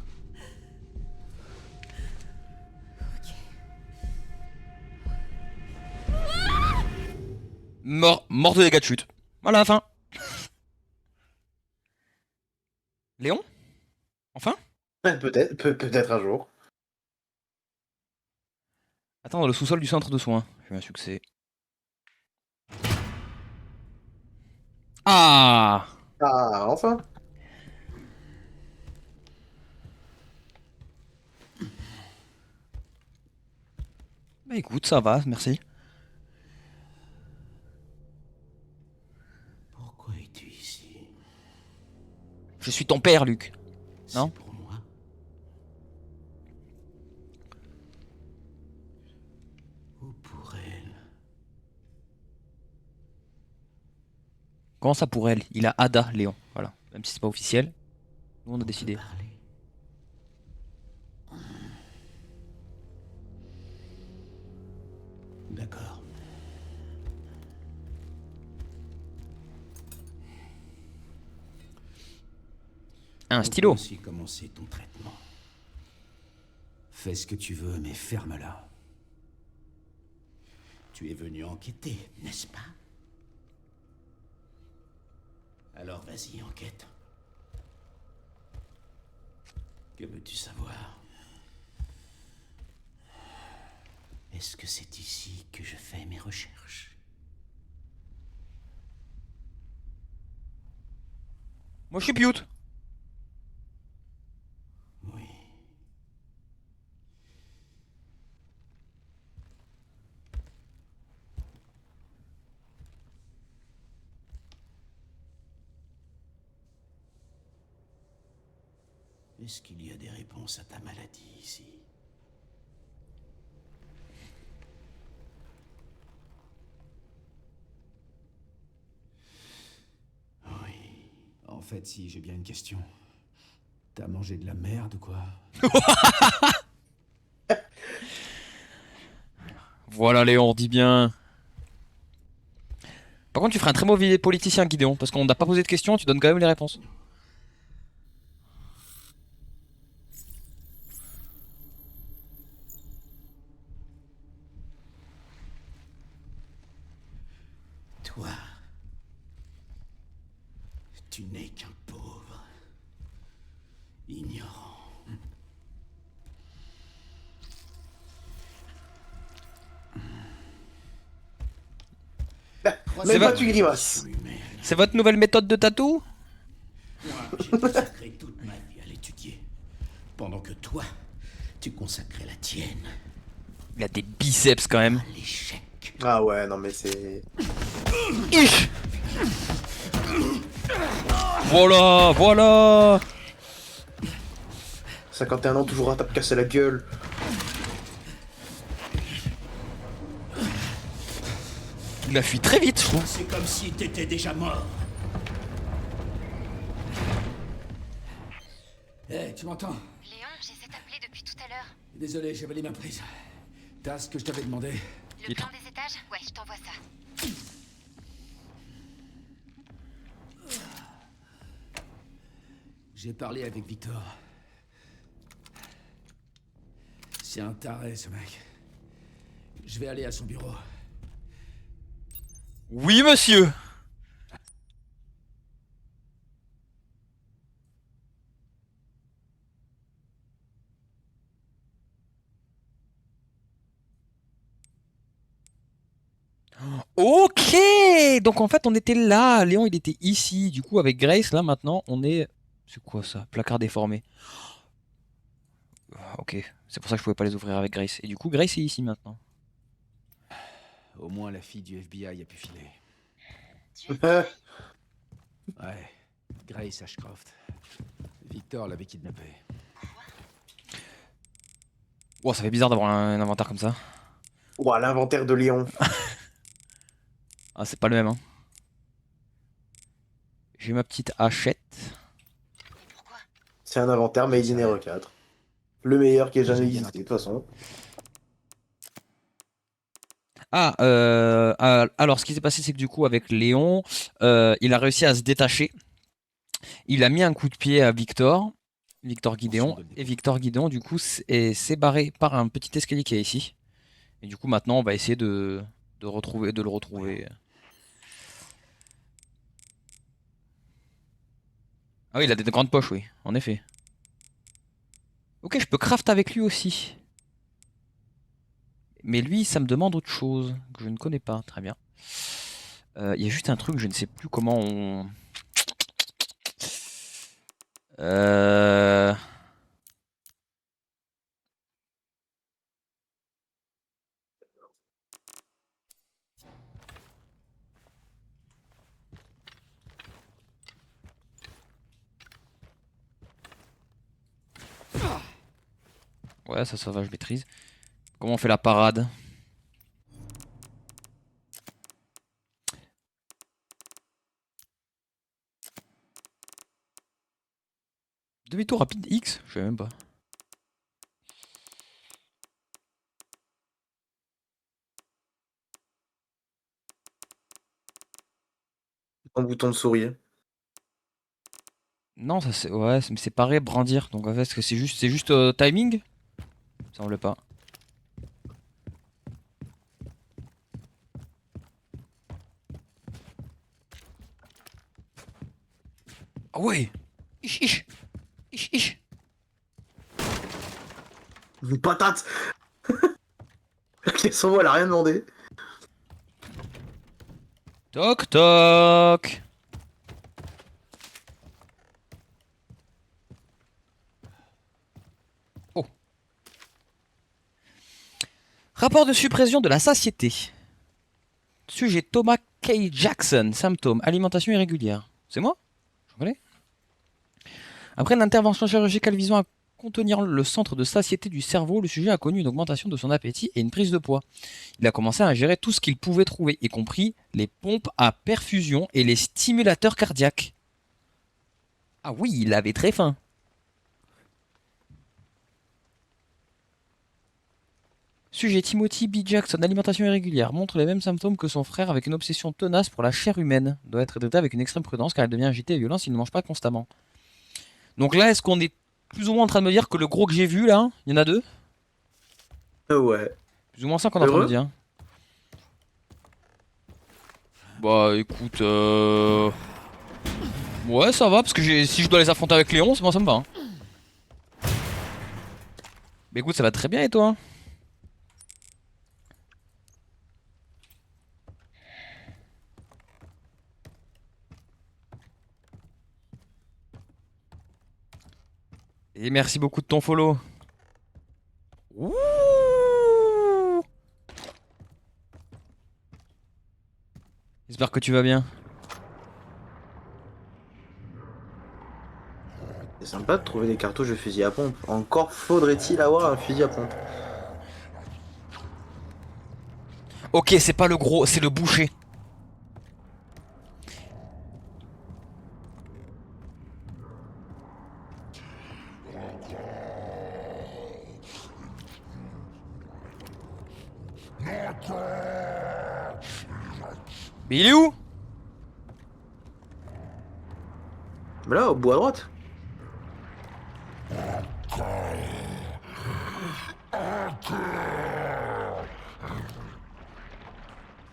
Ok. Mort de dégâts de chute. Voilà la fin. Léon? Enfin? Peut-être, peut-être un jour. Attends, dans le sous-sol du centre de soins. J'ai eu un succès. Ah! Ah, enfin. Bah écoute, ça va, merci. Pourquoi es-tu ici? Je suis ton père, Luc. Non? C'est pour moi? Ou pour elle? Comment ça pour elle? Il a Ada, Léon. Voilà. Même si c'est pas officiel. Nous on a On peut décidé. parler. D'accord. Un On stylo. peut aussi commencer ton traitement. Fais ce que tu veux, mais ferme-la. Tu es venu enquêter, n'est-ce pas? Alors vas-y, enquête. Que veux-tu savoir? Est-ce que c'est ici que je fais mes recherches? Moi je suis Pioute. Oui. Est-ce qu'il y a des réponses à ta maladie ici? Oui. En fait, si j'ai bien une question. T'as mangé de la merde ou quoi? Voilà Léon, dis bien. Par contre tu ferais un très mauvais politicien Gideon, parce qu'on n'a pas posé de questions, tu donnes quand même les réponses. Toi, tu n'es qu'un pauvre, ignorant. Même va- pas tu grimaces. Humaine. C'est votre nouvelle méthode de tatou? Moi, j'ai consacré toute ma vie à l'étudier. Pendant que toi, tu consacrais la tienne Il a des biceps quand même. à l'échec. Ah ouais, non mais c'est... Ich. Voilà, voilà. 51 ans, toujours à tape casser la gueule. Il a fui très vite, je trouve. C'est comme si t'étais déjà mort. Hé, tu m'entends? Léon, j'essaie de t'appeler depuis tout à l'heure. Désolé, j'ai volé ma prise. T'as ce que je t'avais demandé? Le plan des étages? Ouais, je t'envoie ça. J'ai parlé avec Victor. C'est un taré, ce mec. Je vais aller à son bureau. Oui, monsieur. Ok. Donc en fait, on était là. Léon, il était ici. Du coup, avec Grace, là maintenant, on est. C'est quoi ça? Placard déformé. Ah, ok. C'est pour ça que je pouvais pas les ouvrir avec Grace. Et du coup, Grace est ici maintenant. Au moins, la fille du FBI a pu filer. Ouais. Grace Ashcroft. Victor l'avait kidnappé. Wow, ça fait bizarre d'avoir un inventaire comme ça. Ouah, l'inventaire de Léon. Ah, c'est pas le même, hein. J'ai ma petite hachette. C'est un inventaire made in Hero 4. Le meilleur qui ait jamais J'aime bien existé, de toute façon. Alors ce qui s'est passé, c'est que du coup, avec Léon, il a réussi à se détacher. Il a mis un coup de pied à Victor Gideon, et Victor Gideon, du coup, s'est barré par un petit escalier qui est ici. Et du coup, maintenant, on va essayer de le retrouver. Ah oui, il a des grandes poches, oui, en effet. Ok, je peux craft avec lui aussi. Mais lui, ça me demande autre chose que je ne connais pas. Très bien. Il y a juste un truc, je ne sais plus comment on... Euh... Ouais, ça va, je maîtrise. Comment on fait la parade? Demi-tour rapide X? Je sais même pas. en bouton de souris. Non, ça c'est. Ouais, c'est pareil, brandir. Donc en fait, est-ce que c'est juste timing? Ça semble pas. Ah ouais! Ich, ich! Ich, ich! Une patate. Son voix, elle a rien demandé. Toc toc! Oh! Rapport de suppression de la satiété. Sujet Thomas K. Jackson. Symptômes alimentation irrégulière. C'est moi? Je connais. Après une intervention chirurgicale visant à contenir le centre de satiété du cerveau, le sujet a connu une augmentation de son appétit et une prise de poids. Il a commencé à ingérer tout ce qu'il pouvait trouver, y compris les pompes à perfusion et les stimulateurs cardiaques. Ah oui, il avait très faim. Sujet Timothy B. Jackson, alimentation irrégulière, montre les mêmes symptômes que son frère avec une obsession tenace pour la chair humaine. Doit être traité avec une extrême prudence car elle devient agitée et violente s'il ne mange pas constamment. Donc là, est-ce qu'on est plus ou moins en train de me dire que le gros que j'ai vu là, il y en a deux? Ouais. Plus ou moins ça qu'on est en train de me dire. Bah écoute, ouais ça va parce que si je dois les affronter avec Léon, moi ça me va. Hein. Mais écoute, ça va très bien et toi? Et merci beaucoup de ton follow. Ouh. J'espère que tu vas bien. C'est sympa de trouver des cartouches de fusil à pompe. Encore faudrait-il avoir un fusil à pompe. Ok, c'est pas le gros, c'est le boucher. Mais il est où? Mais là, au bout à droite.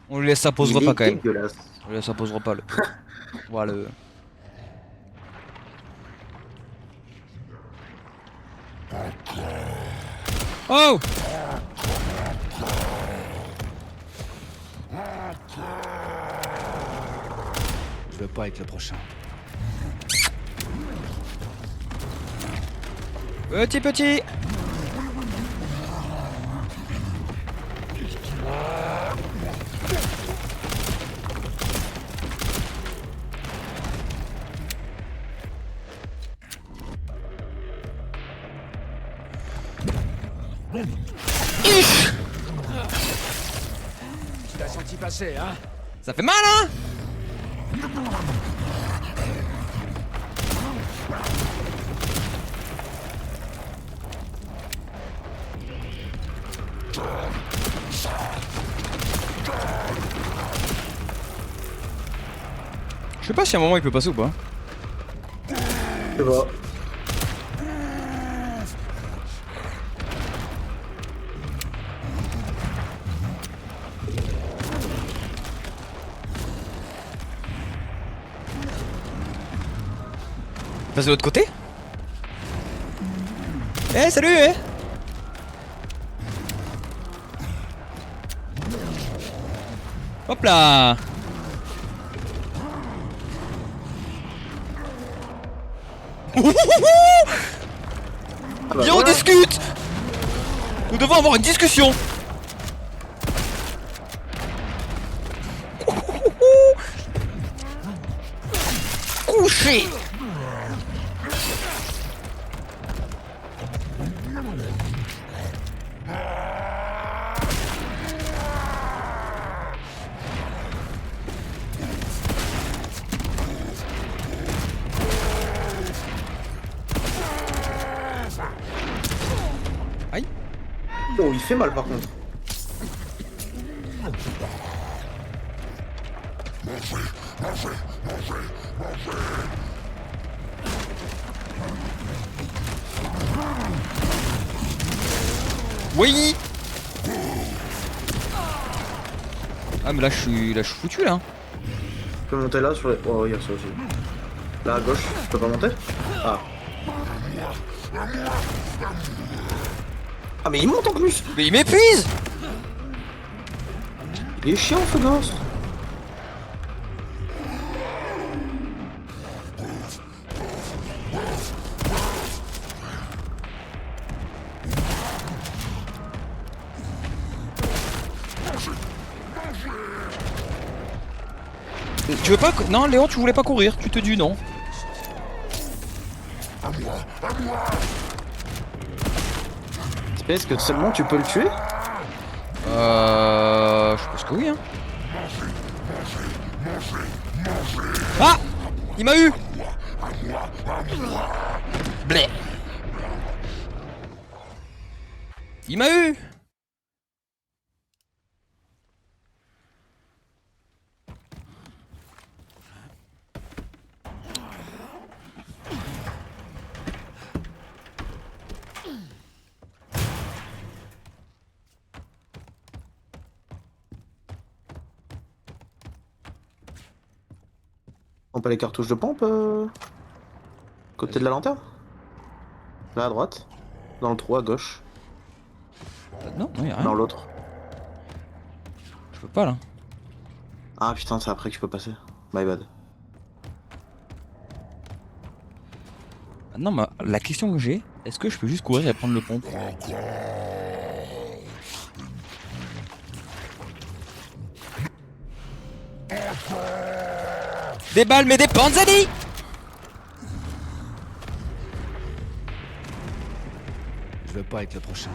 On lui laisse sa pause Il repas est quand même. dégueulasse. On lui laisse sa pause repas le. Voilà le. Oh! Je veux pas être le prochain. Petit! Tu t'as senti passer, hein? Ça fait mal, hein? Je sais pas si à un moment il peut passer ou pas. Je sais pas. Passe de l'autre côté? Eh salut eh. Hop là. Ah bah Viens on voilà. discute. Nous devons avoir une discussion. Couché. Aïe. Oh, il fait mal par contre. Oui. Ah mais là je suis foutu là. Tu peux monter là sur les... Oh, il y a ça aussi. Là à gauche, tu peux pas monter? Ah. Ah mais il monte en plus. Mais il m'épuise. Il est chiant ce gosse. Tu veux pas... Non Léon, tu voulais pas courir, tu te dis non. Est-ce que seulement tu peux le tuer? Je pense que oui hein. Ah. Il m'a eu. Blé. Il m'a eu. On peut les cartouches de pompe côté de la lanterne? Là à droite. Dans le trou à gauche. Non, non, y'a rien. Dans l'autre. Je peux pas là. Ah putain, c'est après que je peux passer. My bad. Non, mais la question que j'ai, est-ce que je peux juste courir et prendre le pompe? Des balles, mais des panzani! Je veux pas être le prochain.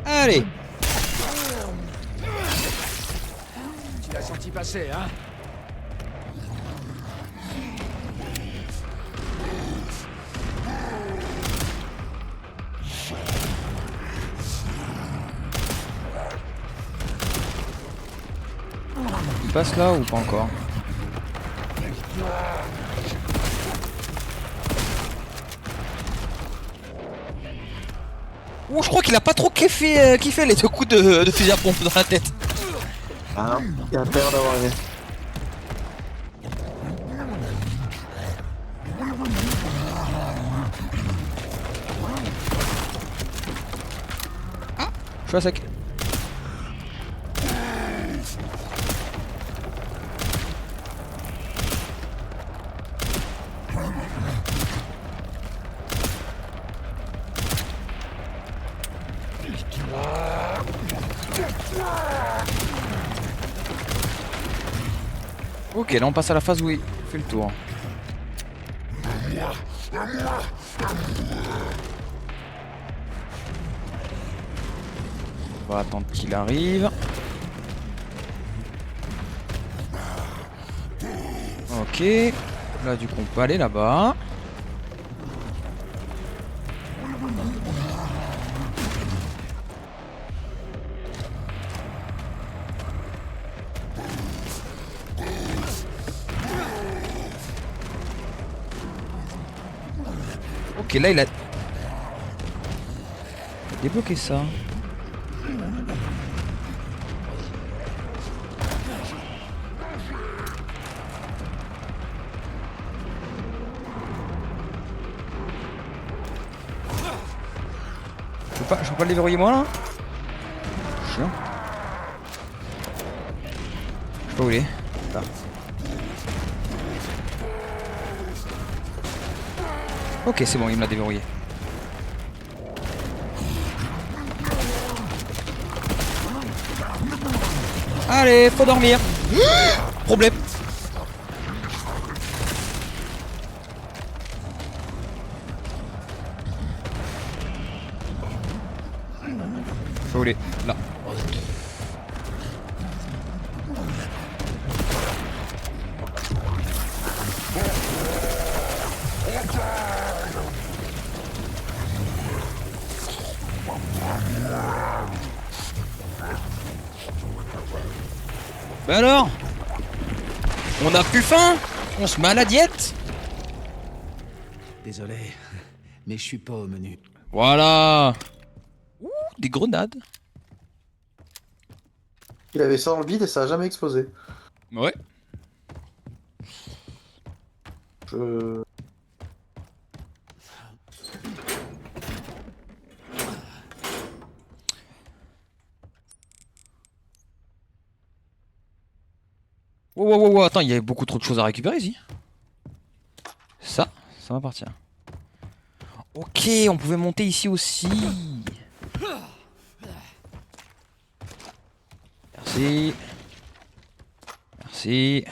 Allez! Tu l'as senti passer, hein? Il passe là ou pas encore? Oh, je crois qu'il a pas trop kiffé les deux coups de fusil à pompe dans la tête. Ah non, il a peur d'avoir aimé. Je suis à sec. Ok, là on passe à la phase où il fait le tour. On va attendre qu'il arrive. Ok, là du coup on peut aller là-bas. Ok, là il a débloqué ça. Je peux pas le déverrouiller moi là? Chiant. Je sais pas où il est. Là. Ok, c'est bon, il me l'a déverrouillé. Allez, faut dormir. Problème. sais pas où il est. Là. Bah alors? On a plus faim? On se met à la diète? Désolé, mais je suis pas au menu. Voilà. Ouh, des grenades. Il avait ça dans le vide et ça a jamais explosé. Ouais. Je... Wow, wow, wow, wow, attends, il y avait beaucoup trop de choses à récupérer ici. Ça m'appartient. Ok, on pouvait monter ici aussi. Merci. Merci.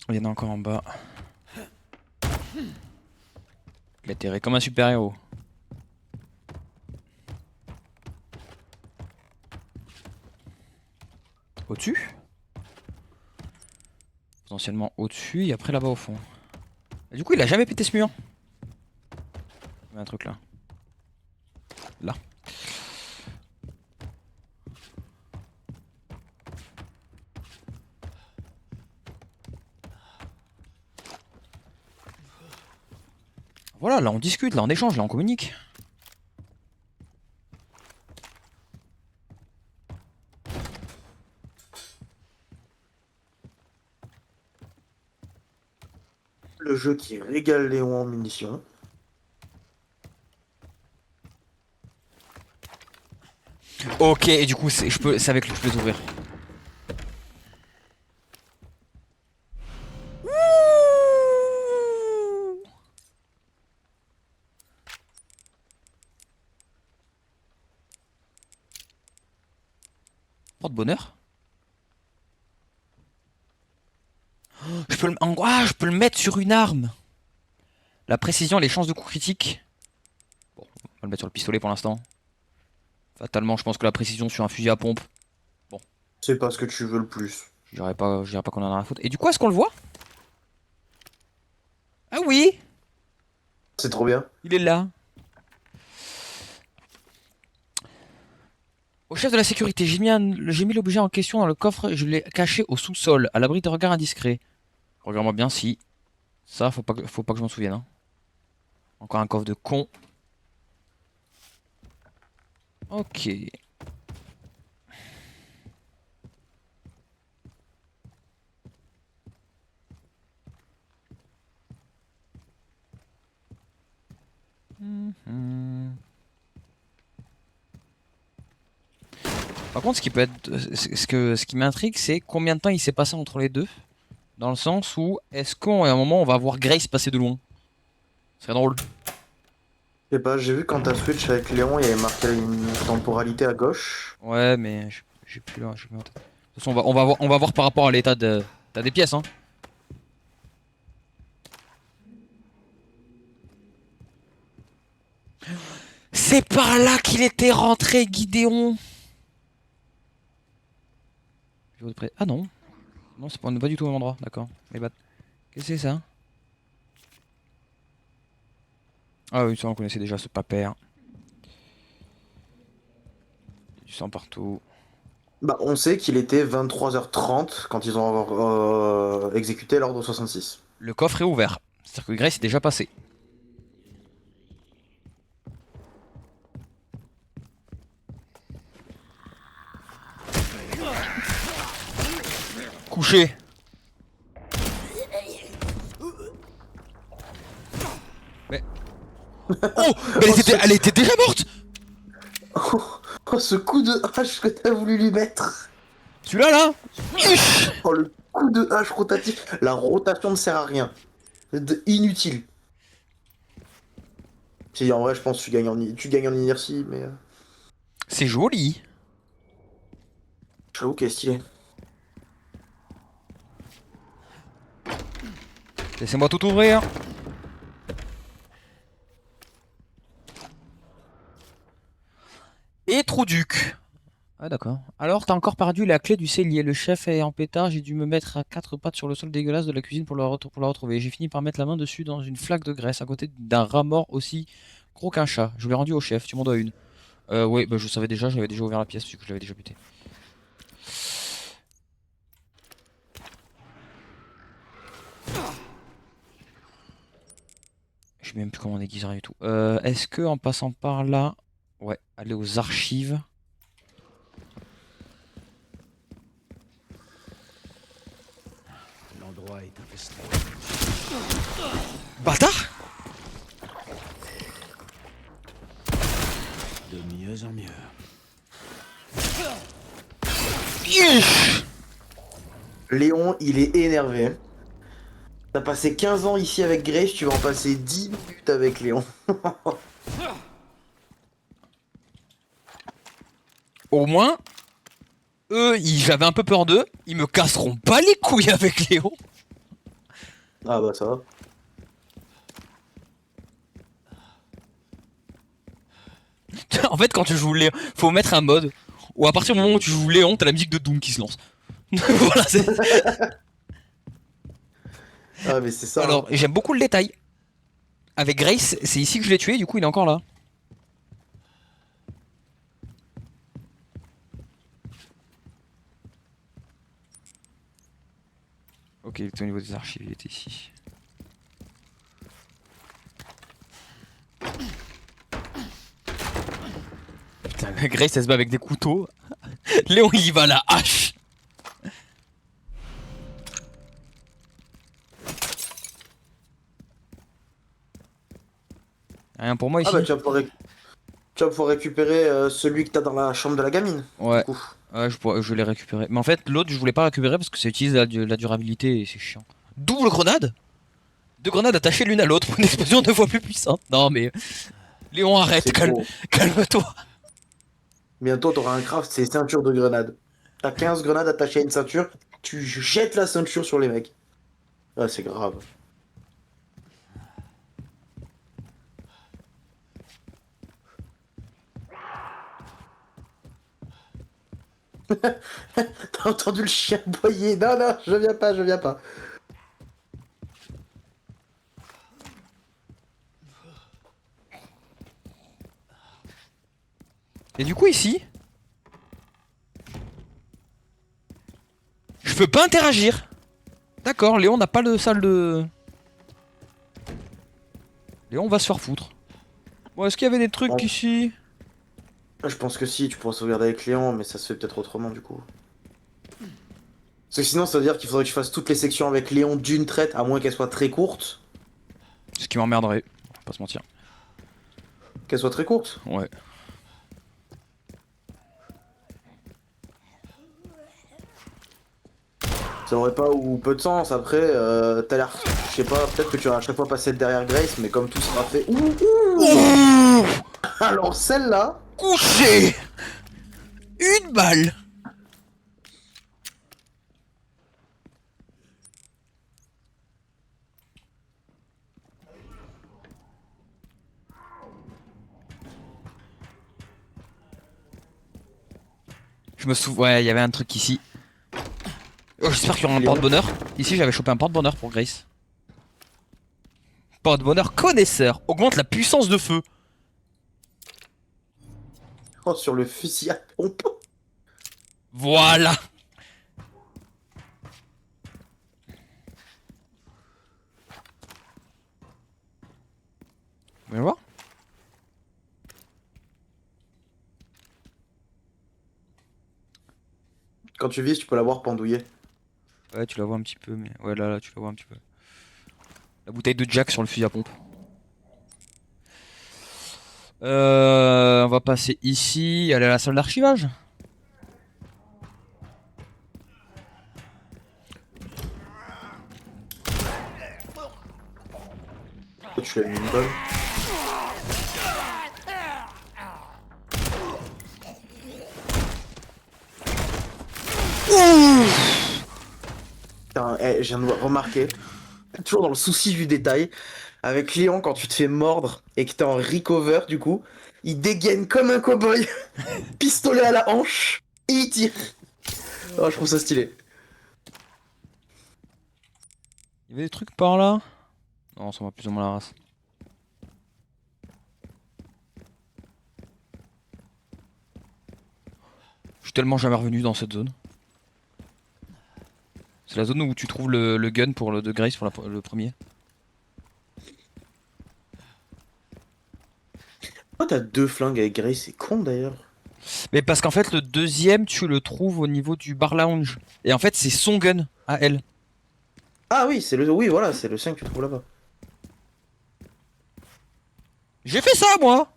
Il y en a encore en bas. Il a atterri comme un super-héros. Au-dessus? Potentiellement au-dessus et après là-bas au fond. Et du coup, il a jamais pété ce mur. Il y a un truc là. Là. Voilà, là on discute, là on échange, là on communique. Le jeu qui régale Léon en munitions. Ok, et du coup, c'est avec lui que je peux les ouvrir. Porte-bonheur. Je peux le mettre sur une arme. La précision, les chances de coup critique. Bon, on va le mettre sur le pistolet pour l'instant. Fatalement, je pense que la précision sur un fusil à pompe. C'est pas ce que tu veux le plus. Je dirais pas qu'on en a rien à foutre. Et du coup, est-ce qu'on le voit? Ah oui, C'est trop bien. il est là. Au chef de la sécurité, j'ai mis l'objet en question dans le coffre et je l'ai caché au sous-sol, à l'abri de regards indiscrets. Regarde-moi bien si. Ça, faut pas que je m'en souvienne. Hein. Encore un coffre de con. Ok. Mhm. Par contre, ce qui peut être, ce qui m'intrigue, c'est combien de temps il s'est passé entre les deux, dans le sens où est-ce qu'à un moment on va voir Grace passer de loin? Ce serait drôle. Je sais pas, j'ai vu quand t'as switch avec Léon, il y avait marqué une temporalité à gauche. Ouais, mais j'ai plus là. J'ai plus en tête. De toute façon, on va voir par rapport à l'état t'as des pièces, hein. C'est par là qu'il était rentré, Gideon. Je vois de près. Ah non. Non, on n'est pas du tout au même endroit, d'accord. Mais bah, qu'est-ce que c'est ça? Ah oui, ça on connaissait déjà ce papère. Du sang partout. Bah, on sait qu'il était 23h30 quand ils ont exécuté l'ordre 66. Le coffre est ouvert. C'est-à-dire que Grace est déjà passé. Couché. Mais. Oh, mais elle était déjà morte. Oh, ce coup de hache que t'as voulu lui mettre. Celui-là là. Oh, le coup de hache rotatif. La rotation ne sert à rien. C'est inutile. Si, en vrai, je pense que tu gagnes en inertie, mais... C'est joli. J'avoue qu'elle est stylée. Laissez-moi tout ouvrir. Trouduc. Ah d'accord. Alors t'as encore perdu la clé du cellier. Le chef est en pétard. J'ai dû me mettre à quatre pattes sur le sol dégueulasse de la cuisine pour la retrouver. J'ai fini par mettre la main dessus dans une flaque de graisse à côté d'un rat mort aussi gros qu'un chat. Je l'ai rendu au chef. Tu m'en dois une. Ouais, bah je savais déjà. J'avais déjà ouvert la pièce parce que je l'avais déjà buté. Je sais même plus comment on aiguiserait et tout. Est-ce que en passant par là, ouais, aller aux archives. L'endroit est infesté. Bâtard! De mieux en mieux. Léon, il est énervé. T'as passé 15 ans ici avec Grace, tu vas en passer 10 minutes avec Léon. Au moins, eux, j'avais un peu peur d'eux. Ils me casseront pas les couilles avec Léon. Ah bah ça va. En fait, quand tu joues Léon, faut mettre un mode où à partir du moment où tu joues Léon, t'as la musique de Doom qui se lance. Voilà, c'est. Ah mais c'est ça. Alors, j'aime beaucoup le détail. Avec Grace, c'est ici que je l'ai tué, du coup, il est encore là. Ok, il était au niveau des archives, il était ici. Putain, Grace elle se bat avec des couteaux. Léon il y va à la hache. Rien pour moi ici. Ah bah tu vas pouvoir récupérer celui que t'as dans la chambre de la gamine. Ouais. Du coup. Ouais, je l'ai récupéré. Mais en fait, l'autre, je voulais pas récupérer parce que ça utilise la durabilité et c'est chiant. Double grenade. Deux grenades attachées l'une à l'autre pour une explosion 2 fois plus puissante. Non mais... Léon, arrête, C'est trop. calme-toi. Bientôt t'auras un craft, c'est ceinture de grenades. T'as 15 grenades attachées à une ceinture, tu jettes la ceinture sur les mecs. Ah c'est grave. T'as entendu le chien aboyer? Non, non, je viens pas, je viens pas. Et du coup ici... Je peux pas interagir. D'accord, Léon n'a pas de salle de... Léon va se faire foutre. Bon, est-ce qu'il y avait des trucs Bon. ici? Je pense que si, tu pourras sauvegarder avec Léon, mais ça se fait peut-être autrement du coup. Parce que sinon ça veut dire qu'il faudrait que tu fasses toutes les sections avec Léon d'une traite, à moins qu'elles soient très courtes. Ce qui m'emmerderait, on va pas se mentir. Qu'elles soient très courtes. Ouais. Ça aurait pas ou peu de sens. Après, t'as l'air, je sais pas, peut-être que tu vas à chaque fois passer derrière Grace, mais comme tout sera fait. Ouh. Alors celle-là. Couché. Une balle. Je me souviens, ouais, il y avait un truc ici. Oh, j'espère qu'il y aura un porte-bonheur. Ici, j'avais chopé un porte-bonheur pour Grace. Porte-bonheur connaisseur. Augmente la puissance de feu. Oh, sur le fusil à pompe. Voilà. Vous voulez voir? Quand tu vises, tu peux l'avoir pendouillée. Ouais, tu la vois un petit peu, mais... Ouais, là, tu la vois un petit peu. La bouteille de Jack sur le fusil à pompe. On va passer ici, aller à la salle d'archivage. Tu l'as mis une balle. Putain, je viens de remarquer. Toujours dans le souci du détail. Avec Léon, quand tu te fais mordre et que t'es en recover, du coup, il dégaine comme un cow-boy, pistolet à la hanche, et il tire. Oh, je trouve ça stylé. Il y avait des trucs par là? Non, ça va plus ou moins la race. Je suis tellement jamais revenu dans cette zone. C'est la zone où tu trouves le gun pour le de Grace pour le premier. Oh, t'as 2 flingues avec Grace, c'est con d'ailleurs. Mais parce qu'en fait le deuxième tu le trouves au niveau du bar lounge. Et en fait c'est son gun à elle. Ah oui, c'est le. Oui, voilà, c'est le 5 que tu trouves là-bas. J'ai fait ça moi.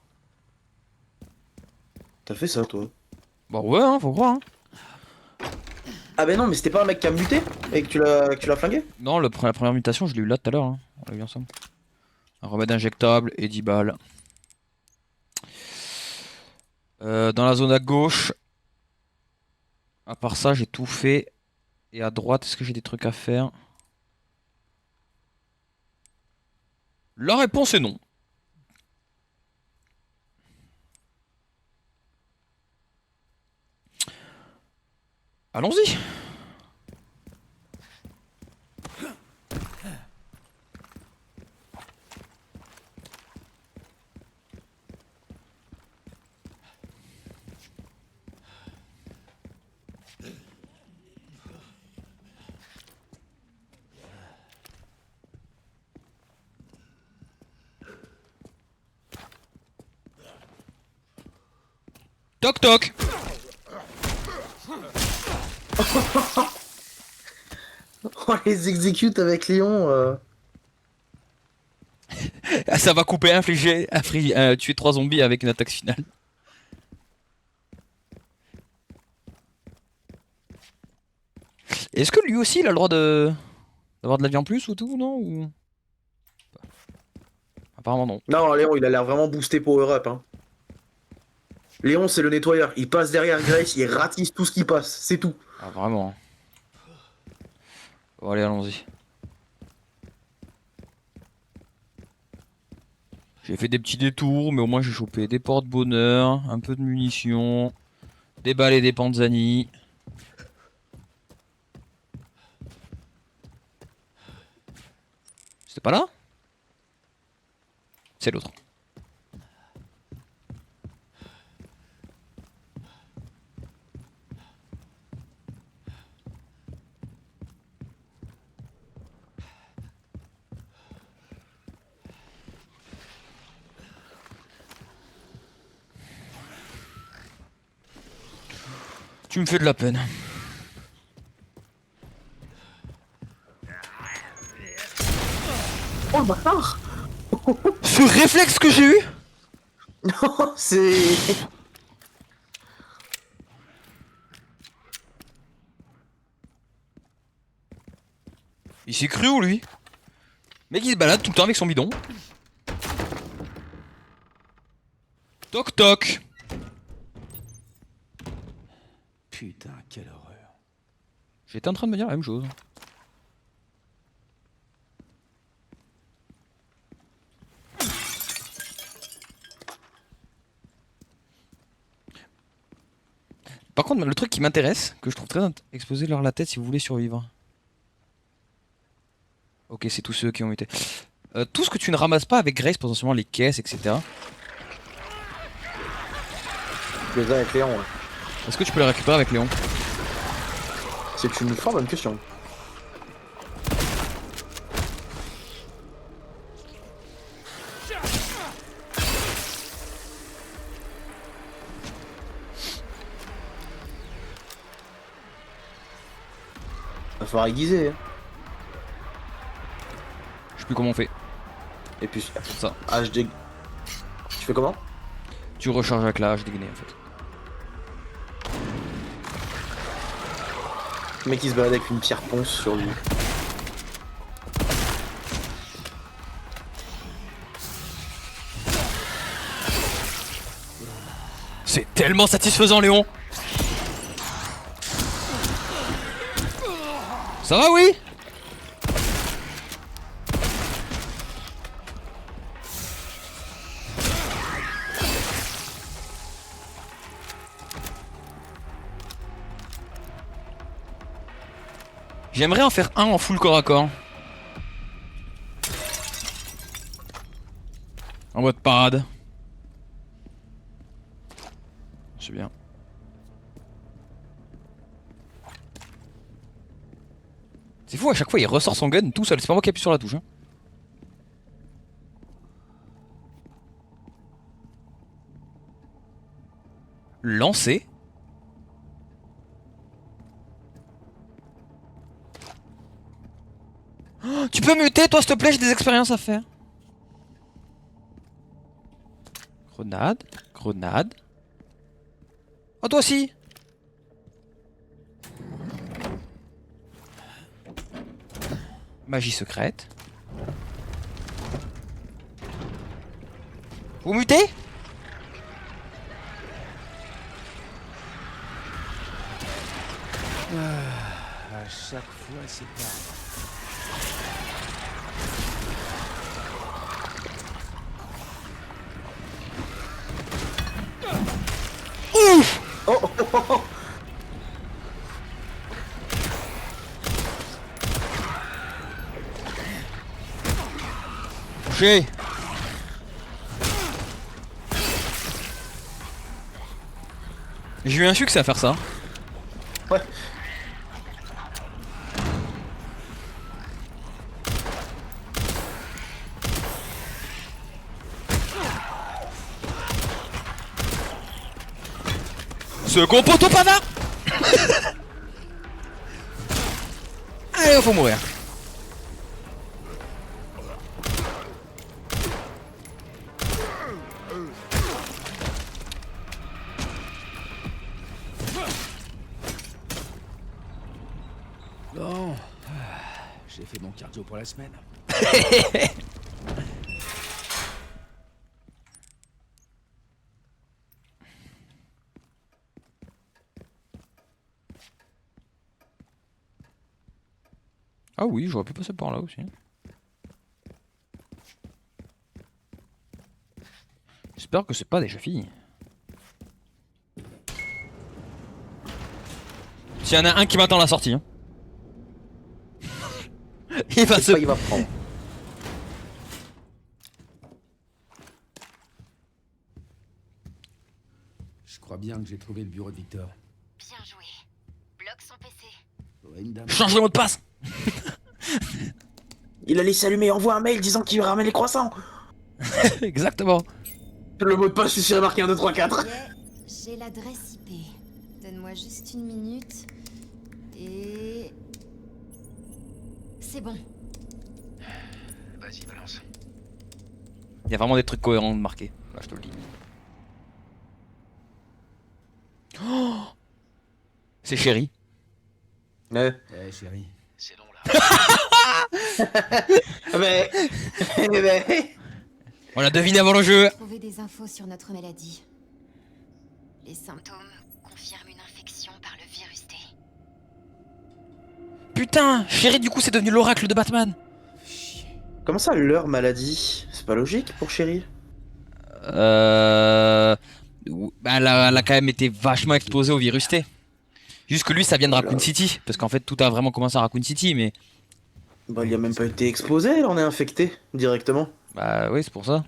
T'as fait ça, toi. Bah ouais hein, faut croire hein. Ah, ben non, mais c'était pas un mec qui a muté et que tu l'as flingué? Non la première mutation je l'ai eu là tout à l'heure hein. On l'a vu ensemble. Un remède injectable et 10 balles. Dans la zone à gauche. À part ça j'ai tout fait. Et à droite est-ce que j'ai des trucs à faire? La réponse est non. Allons-y. Toc toc. On les exécute avec Léon. Ah, ça va couper, tuer 3 zombies avec une attaque finale. Est-ce que lui aussi il a le droit d'avoir de la vie en plus ou tout, non ou... Apparemment non. Non, Léon, il a l'air vraiment boosté power up. Hein. Léon, c'est le nettoyeur. Il passe derrière Grace, il ratisse tout ce qui passe. C'est tout. Ah vraiment. Bon allez, allons-y. J'ai fait des petits détours, mais au moins j'ai chopé des porte-bonheur, un peu de munitions, des balles et des panzani. C'était pas là? C'est l'autre. Tu me fais de la peine. Oh le bâtard. Ce réflexe que j'ai eu? Non, c'est. Il s'est cru où lui? Mec il se balade tout le temps avec son bidon. Toc toc. Putain, quelle horreur. J'étais en train de me dire la même chose. Par contre, le truc qui m'intéresse, que je trouve très exposé leur la tête si vous voulez survivre. Ok, c'est tous ceux qui ont été. Tout ce que tu ne ramasses pas avec Grace, potentiellement les caisses, etc. Je les ai avec Léon. Ouais. Est-ce que tu peux les récupérer avec Léon? C'est une fort bonne question. Va falloir aiguiser. Hein. Je sais plus comment on fait. Et puis, Comme ça. HD. Tu fais comment? Tu recharges avec la hache dégainée en fait. Le mec il se balade avec une pierre ponce sur lui. C'est tellement satisfaisant, Léon. Ça va, oui? J'aimerais en faire un en full corps à corps. En mode parade. C'est bien. C'est fou, à chaque fois il ressort son gun tout seul, c'est pas moi qui appuie sur la touche. Hein. Lancer. Oh, tu peux muter toi s'il te plaît, j'ai des expériences à faire. Grenade, grenade. Oh toi aussi. Magie secrète. Vous mutez? À chaque fois, c'est pareil. Ouf. Oh, oh, oh, oh. Touché. J'ai eu un succès à faire ça. Ouais. Second poteau pavard. Allez, faut mourir. Bon, j'ai fait mon cardio pour la semaine. Ah oui, j'aurais pu passer par là aussi. J'espère que c'est pas déjà fini. S'il y en a un qui m'attend à la sortie. Hein. Il va se... Il va prendre. Je crois bien que j'ai trouvé le bureau de Victor. Bien joué. Bloque son PC. Ouais, une dame. Change le mot de passe. Il a laissé allumer et envoie un mail disant qu'il ramène les croissants. Exactement. Le mot de passe, je suis remarqué 1, 2, 3, 4. Yeah, j'ai l'adresse IP. Donne-moi juste une minute. Et... C'est bon. Vas-y, balance. Il y a vraiment des trucs cohérents de marquer. Là, je te le dis. Oh, c'est chéri. Ouais. Eh, chérie, c'est long là. Mais... mais... On l'a deviné avant le jeu. Trouver des infos sur notre maladie. Les symptômes. Confirme une infection par le virus T. Putain, chéri, du coup, c'est devenu l'oracle de Batman. Chier. Comment ça, leur maladie? C'est pas logique pour Chéri. Bah, elle a quand même été vachement exposée au virus T. Juste que lui, ça vient de Raccoon City. Parce qu'en fait, tout a vraiment commencé à Raccoon City, mais... Bah, il a même pas été exposé, il en est infecté, directement. Bah oui, c'est pour ça.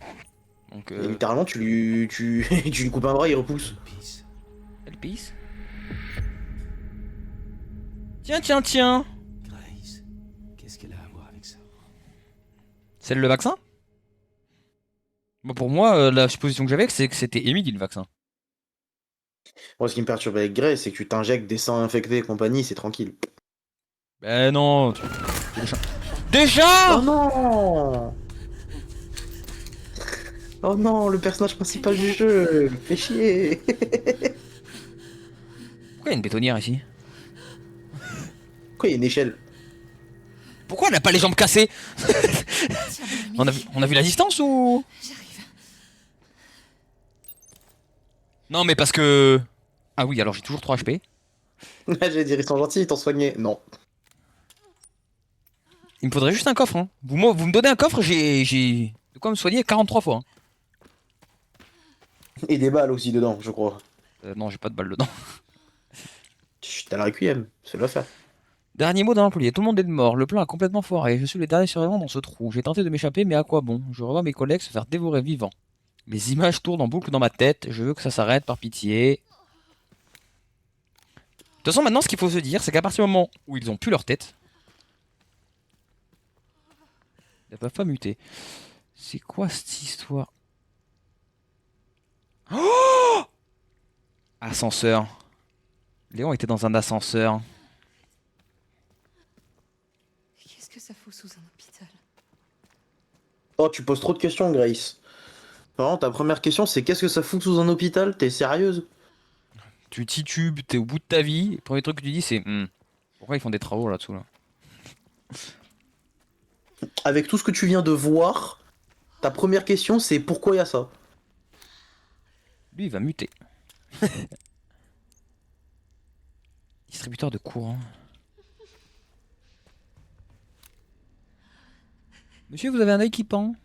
Donc, Et littéralement, tu lui... tu lui coupes un bras, il repousse. Pisse. elle pisse. Tiens, tiens, tiens. Grace, qu'est-ce qu'elle a à voir avec ça? C'est le vaccin? Bon, pour moi, la supposition que j'avais, c'est que c'était Emily le vaccin. Moi, ce qui me perturbe avec Grey, c'est que tu t'injectes des sangs infectés et compagnie, c'est tranquille. Ben non. Déjà. Oh non! Oh non, le personnage principal du jeu, fais chier. Pourquoi il y a une bétonnière ici? Pourquoi il y a une échelle? Pourquoi elle a pas les jambes cassées? Tiens, bon, On a vu la distance ou? J'arrive. Non, mais parce que... Ah oui, alors j'ai toujours 3 HP. J'allais dire, ils sont gentils, ils t'ont soigné. Non. Il me faudrait juste un coffre. Hein. Vous me donnez un coffre, j'ai de quoi me soigner 43 fois. Hein. Et des balles aussi dedans, je crois. Non, j'ai pas de balle dedans. Chut, t'as le requiem, c'est le faire. Dernier mot d'un employé, tout le monde est mort, le plan a complètement foiré, je suis le dernier survivant dans ce trou, j'ai tenté de m'échapper mais à quoi bon? Je revois mes collègues se faire dévorer vivants. Les images tournent en boucle dans ma tête, je veux que ça s'arrête par pitié. De toute façon maintenant ce qu'il faut se dire c'est qu'à partir du moment où ils ont plus leur tête, ils ne peuvent pas muter. C'est quoi cette histoire? Oh, ascenseur. Léon était dans un ascenseur. Qu'est-ce que ça fout sous un hôpital? Oh, tu poses trop de questions, Grace. Vraiment, ta première question, c'est qu'est-ce que ça fout sous un hôpital? T'es sérieuse? Tu titubes, t'es au bout de ta vie. Le premier truc que tu dis c'est pourquoi ils font des travaux là-dessous là? Avec tout ce que tu viens de voir, ta première question, c'est pourquoi il y a ça? Lui il va muter. Distributeur de courant. Monsieur, vous avez un équipement?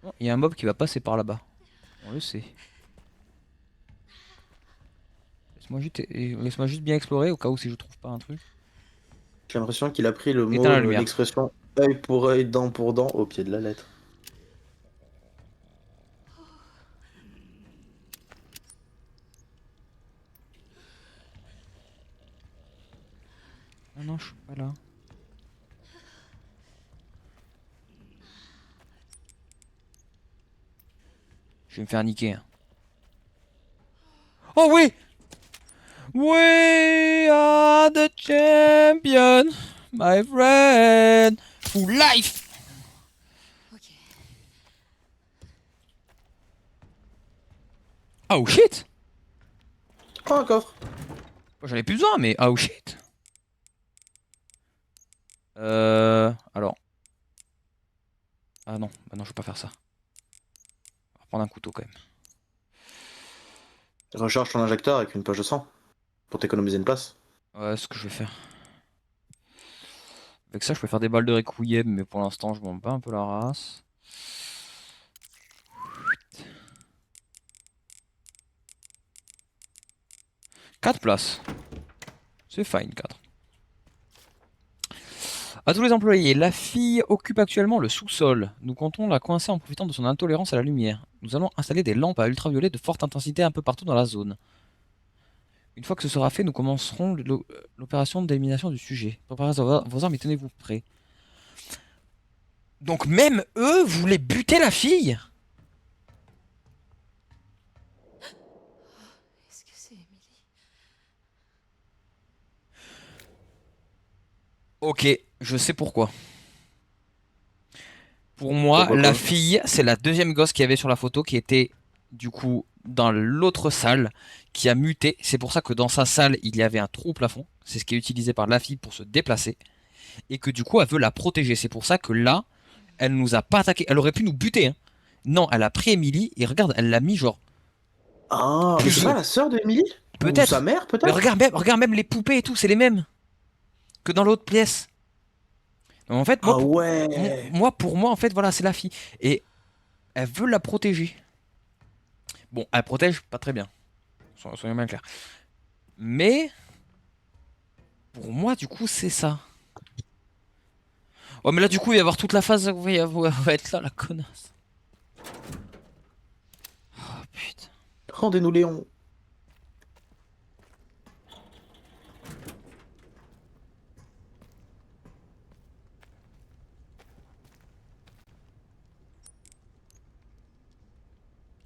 Oh, il y a un mob qui va passer par là-bas. On le sait. Laisse-moi juste bien explorer au cas où si je trouve pas un truc. J'ai l'impression qu'il a pris le mot, Éteins la lumière. l'expression œil pour œil, dent pour dent au pied de la lettre. Ah non, je suis pas là. Je vais me faire niquer, hein. Oh oui! We are the champion, my friend. Full life! Ok. Oh shit! Oh, un coffre. Moi, j'en ai plus besoin, mais oh shit! Alors. Ah non, bah non, je vais pas faire ça. On va prendre un couteau quand même. Recharge ton injecteur avec une poche de sang. Pour t'économiser une place. Ouais, c'est ce que je vais faire. Avec ça, je peux faire des balles de requiem, mais pour l'instant, je m'en bats un peu la race. Quatre places. C'est fine, 4. À tous les employés, la fille occupe actuellement le sous-sol. Nous comptons la coincer en profitant de son intolérance à la lumière. Nous allons installer des lampes à ultraviolet de forte intensité un peu partout dans la zone. Une fois que ce sera fait, nous commencerons l'opération d'élimination du sujet. Préparez vos armes et tenez-vous prêts. Donc même eux voulaient buter la fille? Est-ce que c'est Emily? Ok, je sais pourquoi. Pour moi, Pourquoi la quoi? fille, c'est la deuxième gosse qu'il y avait sur la photo qui était du coup dans l'autre salle, qui a muté. C'est pour ça que dans sa salle, il y avait un trou au plafond. C'est ce qui est utilisé par la fille pour se déplacer. Et que du coup, elle veut la protéger. C'est pour ça que là, elle nous a pas attaqué. Elle aurait pu nous buter, hein. Non, elle a pris Emily et regarde, elle l'a mis genre. Ah, mais c'est Plus pas la sœur de Emily? Ou sa peut-être. mère, Mais peut-être? regarde même les poupées et tout, c'est les mêmes que dans l'autre pièce. Donc, en fait, Ah ouais. pour moi, en fait, voilà, c'est la fille. Et elle veut la protéger. Bon, elle protège pas très bien. Soyons bien clairs. Mais, pour moi, du coup, c'est ça. Oh, mais là, du coup, il va y avoir toute la phase. Oui, elle va être là, la connasse. Oh, putain. Rendez-nous Léon.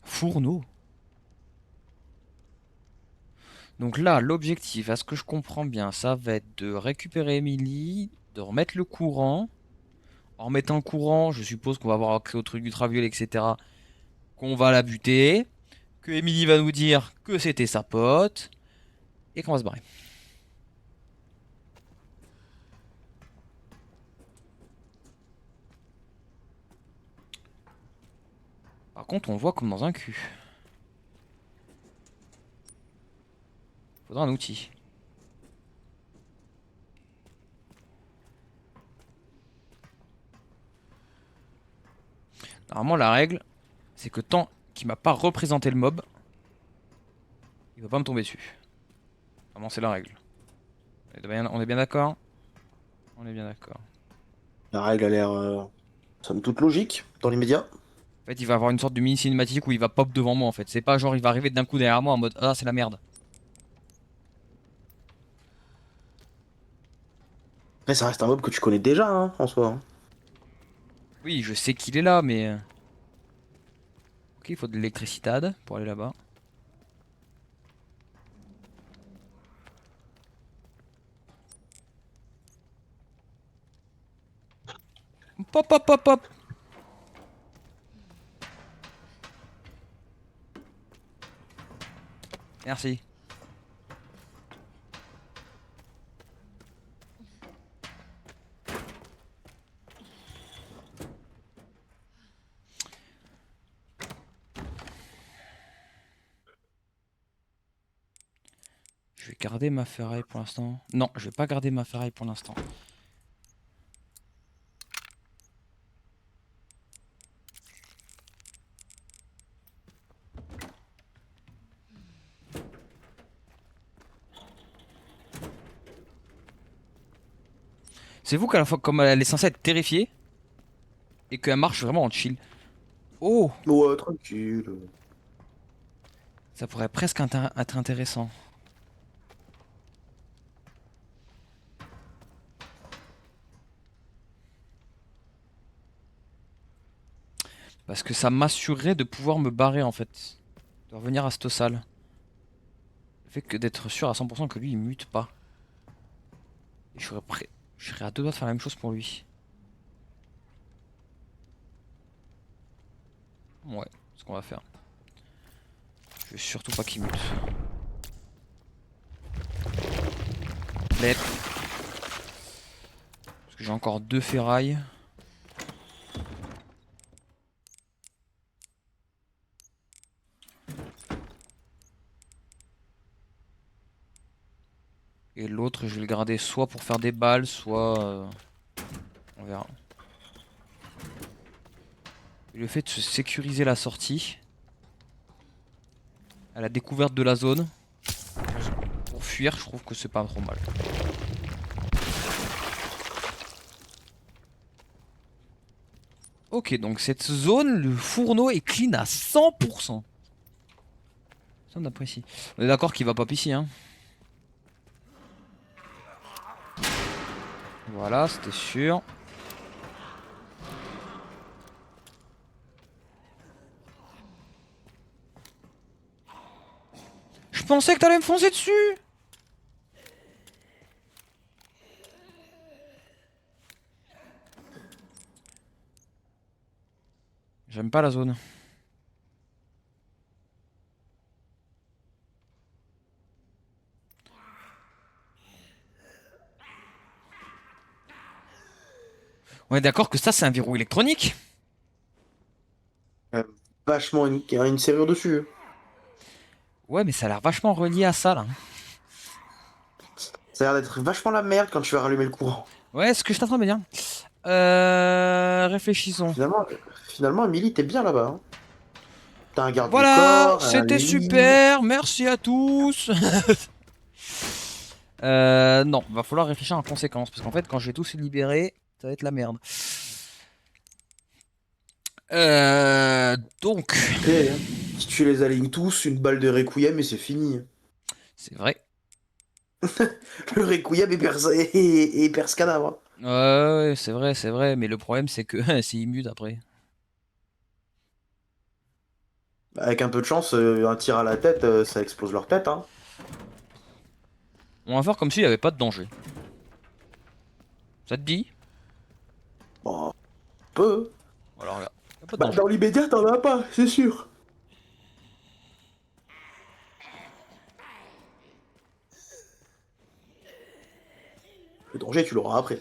Fourneau. Donc là, l'objectif, à ce que je comprends bien, ça va être de récupérer Emily, de remettre le courant. En remettant le courant, je suppose qu'on va avoir accès au truc ultraviolet, etc. Qu'on va la buter. Que Emily va nous dire que c'était sa pote. Et qu'on va se barrer. Par contre, on voit comme dans un cul. Faudra un outil. Normalement, la règle, c'est que tant qu'il m'a pas représenté le mob, il va pas me tomber dessus. Vraiment, c'est la règle. On est bien d'accord? On est bien d'accord. La règle a l'air, somme toute logique dans l'immédiat. En fait, il va avoir une sorte de mini cinématique où il va pop devant moi en fait. C'est pas genre il va arriver d'un coup derrière moi en mode ah, c'est la merde. Après, ça reste un mob que tu connais déjà, hein, en soi. Hein. Oui, je sais qu'il est là, mais. Ok, il faut de l'électricité pour aller là-bas. Pop, pop, pop, pop. Merci. Je vais garder ma ferraille pour l'instant. Non, je vais pas garder ma ferraille pour l'instant. C'est vous qu'à la fois, comme elle est censée être terrifiée, et qu'elle marche vraiment en chill. Oh, Ouais, tranquille. ça pourrait presque être intéressant. Parce que ça m'assurerait de pouvoir me barrer en fait. De revenir à cette salle. Le fait que d'être sûr à 100% que lui il mute pas. Et je serais prêt. Je serais à deux doigts de faire la même chose pour lui. Ouais, c'est ce qu'on va faire. Je veux surtout pas qu'il mute. Let. Parce que j'ai encore 2 ferrailles. Et l'autre, je vais le garder soit pour faire des balles, soit... on verra. Et le fait de se sécuriser la sortie, à la découverte de la zone, pour fuir, je trouve que c'est pas trop mal. Ok, donc cette zone, le fourneau est clean à 100%. Ça, on apprécie. On est d'accord qu'il va pop ici, hein. Voilà, c'était sûr. Je pensais que t'allais me foncer dessus. J'aime pas la zone. On est d'accord que ça, c'est un verrou électronique. Euh, Vachement une serrure dessus. Ouais, mais ça a l'air vachement relié à ça, là. Ça a l'air d'être vachement la merde quand tu vas rallumer le courant. Ouais, ce que je t'entends bien. Réfléchissons. Finalement, Emily, t'es bien là-bas. Hein. T'as un garde du Voilà, corps, un c'était lit. super. Merci à tous. Non, va falloir réfléchir en conséquence. Parce qu'en fait, quand je vais tous les libérer, ça va être la merde. Donc, Après, hein, si tu les alignes tous, une balle de Requiem et c'est fini. c'est vrai. Le Requiem et perce cadavre. Ouais, c'est vrai. Mais le problème, c'est que c'est immute après. Avec un peu de chance, un tir à la tête, ça explose leur tête. Hein. On va faire comme s'il n'y avait pas de danger. Ça te dit? Bon, peu. Alors regarde, y a pas de Bah, danger. dans l'immédiat, t'en as pas, c'est sûr. Le danger, tu l'auras après.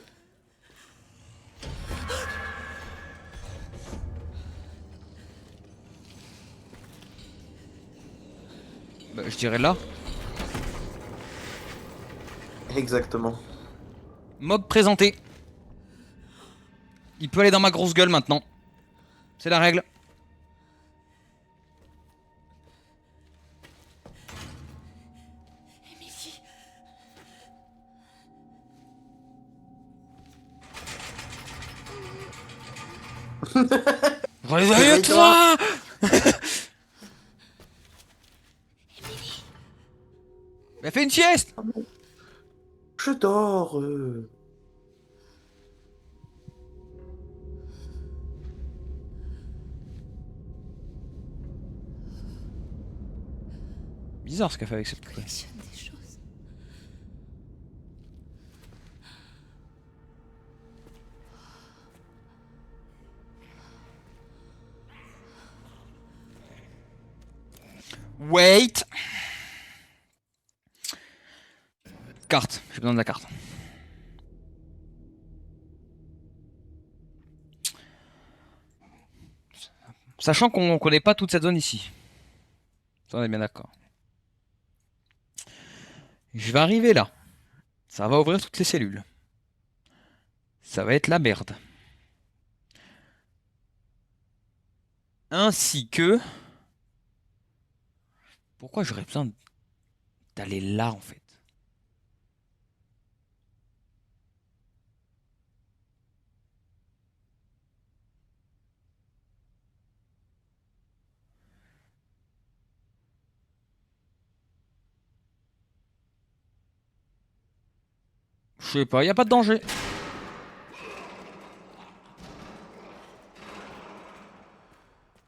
Bah, je dirais là. Exactement. Mob présenté. Il peut aller dans ma grosse gueule maintenant. C'est la règle. Réveille-toi! Mais fais une sieste! Je dors. Bizarre ce qu'elle fait avec cette poupée. Collectionne des choses. Wait! Carte, j'ai besoin de la carte. Sachant qu'on connaît pas toute cette zone ici. Ça, on est bien d'accord. Je vais arriver là. Ça va ouvrir toutes les cellules. Ça va être la merde. Ainsi que... Pourquoi j'aurais besoin d'aller là en fait? Je sais pas, y a pas de danger.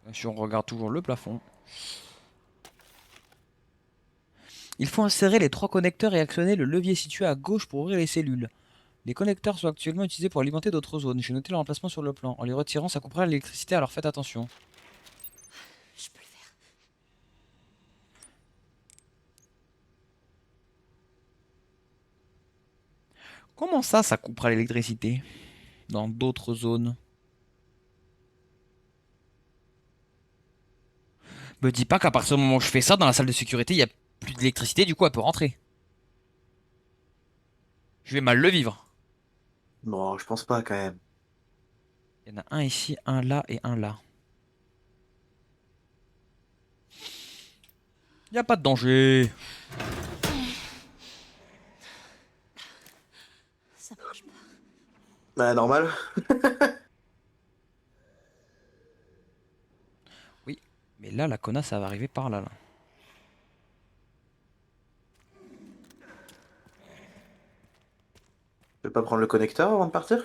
Bien sûr, on regarde toujours le plafond. Il faut insérer les 3 connecteurs et actionner le levier situé à gauche pour ouvrir les cellules. Les connecteurs sont actuellement utilisés pour alimenter d'autres zones. J'ai noté leur emplacement sur le plan. En les retirant, ça coupera l'électricité, alors faites attention. Je peux le faire. Comment ça coupera l'électricité dans d'autres zones? Me dis pas qu'à partir du moment où je fais ça, dans la salle de sécurité, il y a plus d'électricité, du coup elle peut rentrer. Je vais mal le vivre. Non, je pense pas quand même. Il y en a un ici, un là et un là. Il y a pas de danger. Ça marche pas. Bah, normal. Oui, mais là, la connasse, ça va arriver par là. Je vais pas prendre le connecteur avant de partir?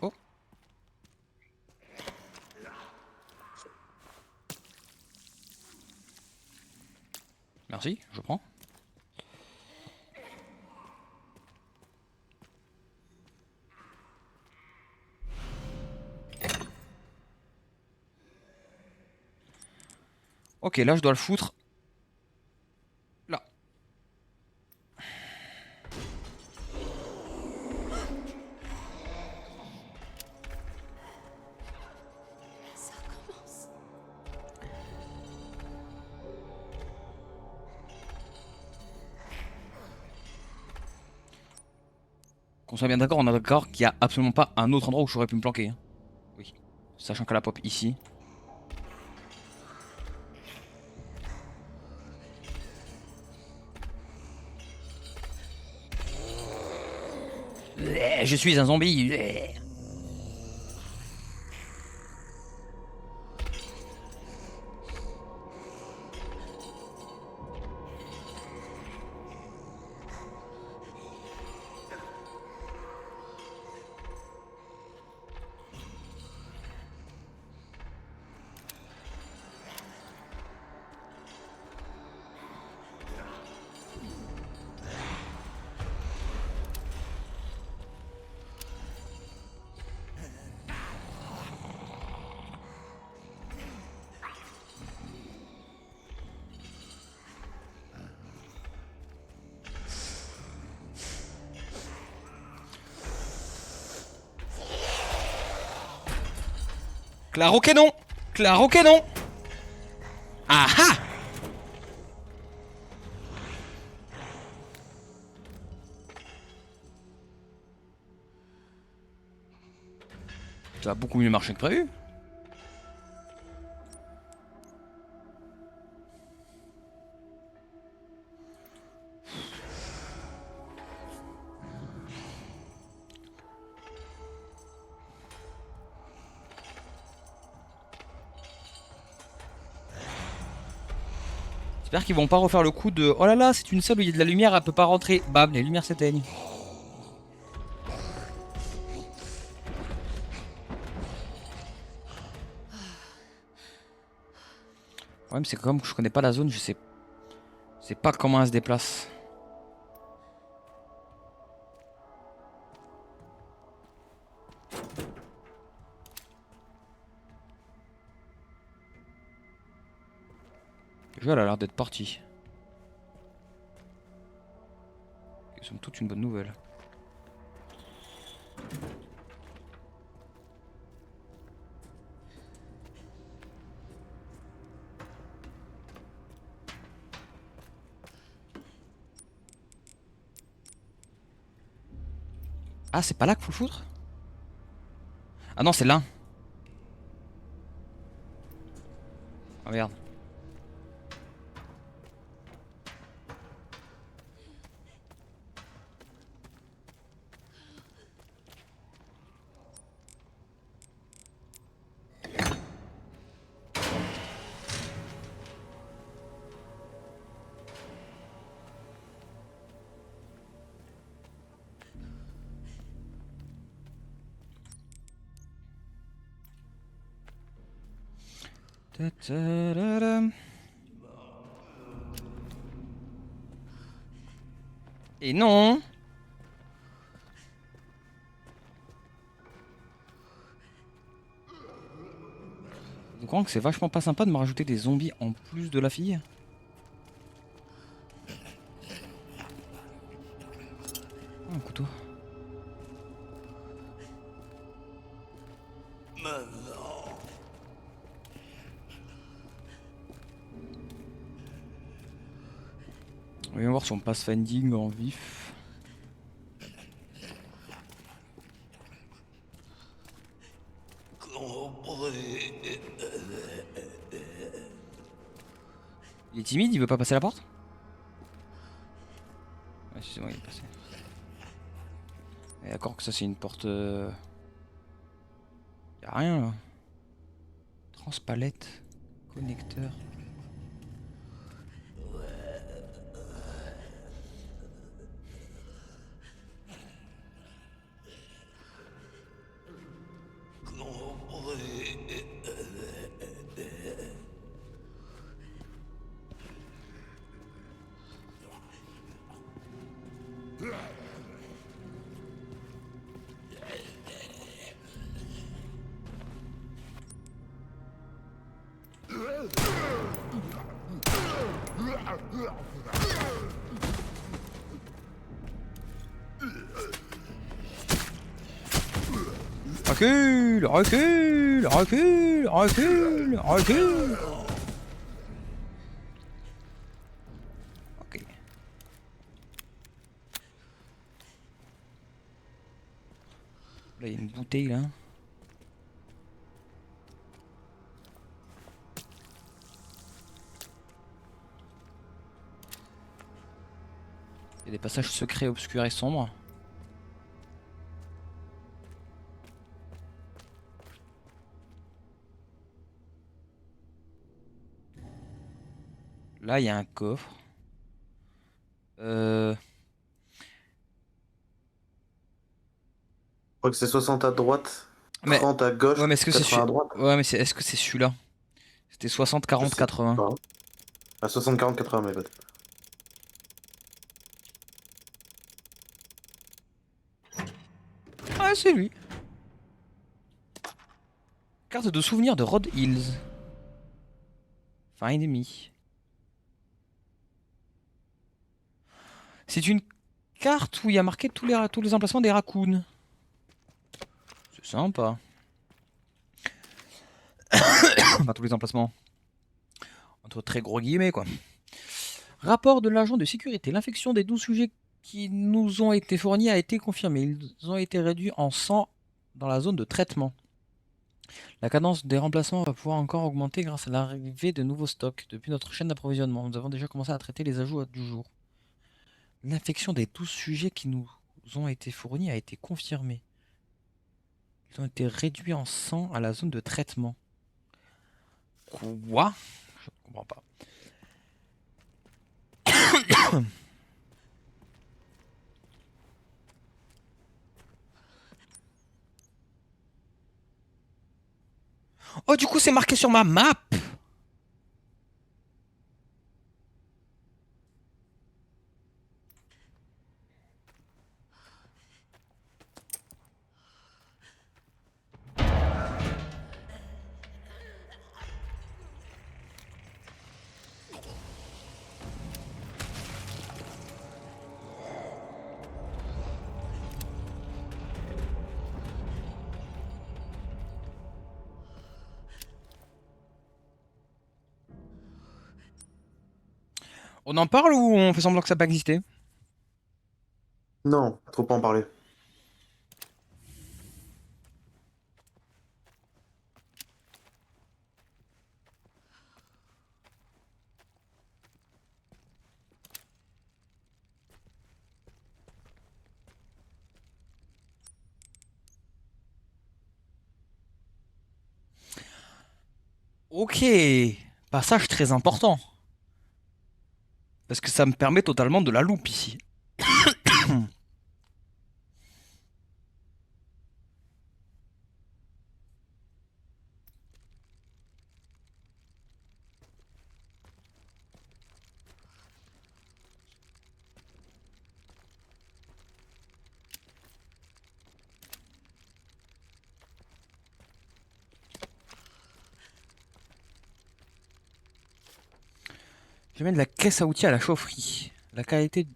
Oh. Merci, je prends. Ok, là, je dois le foutre. Là. Ça recommence. Qu'on soit bien d'accord, on est d'accord qu'il n'y a absolument pas un autre endroit où j'aurais pu me planquer. Hein. Oui. Sachant qu'elle a pop ici. Je suis un zombie. Claro que non. Claro que non. Ah ah. Ça a beaucoup mieux marché que prévu. J'espère qu'ils vont pas refaire le coup de oh là là, c'est une salle où il y a de la lumière, elle peut pas rentrer. Bam, les lumières s'éteignent. Ouais, mais c'est comme que je connais pas la zone, je sais pas comment elle se déplace. Déjà, elle a l'air d'être partie. C'est somme toute une bonne nouvelle. Ah, c'est pas là qu'il faut le foutre? Ah non, c'est là. Ah merde. Ta-ta-da-dam. Et non. Je crois que c'est vachement pas sympa de me rajouter des zombies en plus de la fille. Oh, un couteau. Voyons voir si on passe finding en vif. Il est timide, il veut pas passer la porte? Ouais, c'est bon, il est passé. Et d'accord que ça c'est une porte... Y'a rien là. Transpalette. Connecteur. Recule, recule, recule, recule, recule. Ok. Là, il y a une bouteille là. Il y a des passages secrets, obscurs et sombres. Là, il y a un coffre. Je crois que c'est 60 à droite, Mais 30 à gauche, ouais, mais est-ce que c'est 80 à droite. ouais, mais est-ce que c'est celui-là? C'était 60, Je 40, sais 80. pas. À 60, 40, 80, mes potes. Ah, c'est lui. Carte de souvenir de Rod Hills. Find me. C'est une carte où il y a marqué tous les emplacements des raccoons. C'est sympa. Enfin, tous les emplacements. Entre très gros guillemets, quoi. Rapport de l'agent de sécurité. L'infection des 12 sujets qui nous ont été fournis a été confirmée. Ils ont été réduits en sang dans la zone de traitement. La cadence des remplacements va pouvoir encore augmenter grâce à l'arrivée de nouveaux stocks. Depuis notre chaîne d'approvisionnement, nous avons déjà commencé à traiter les ajouts du jour. L'infection des 12 sujets qui nous ont été fournis a été confirmée. Ils ont été réduits en sang à la zone de traitement. Quoi? Je ne comprends pas. Oh, du coup, c'est marqué sur ma map. On en parle ou on fait semblant que ça n'a pas existé? Non, faut pas en parler. Ok. Passage très important. Parce que ça me permet totalement de la loupe ici. Je mets de la caisse à outils à la chaufferie. La qualité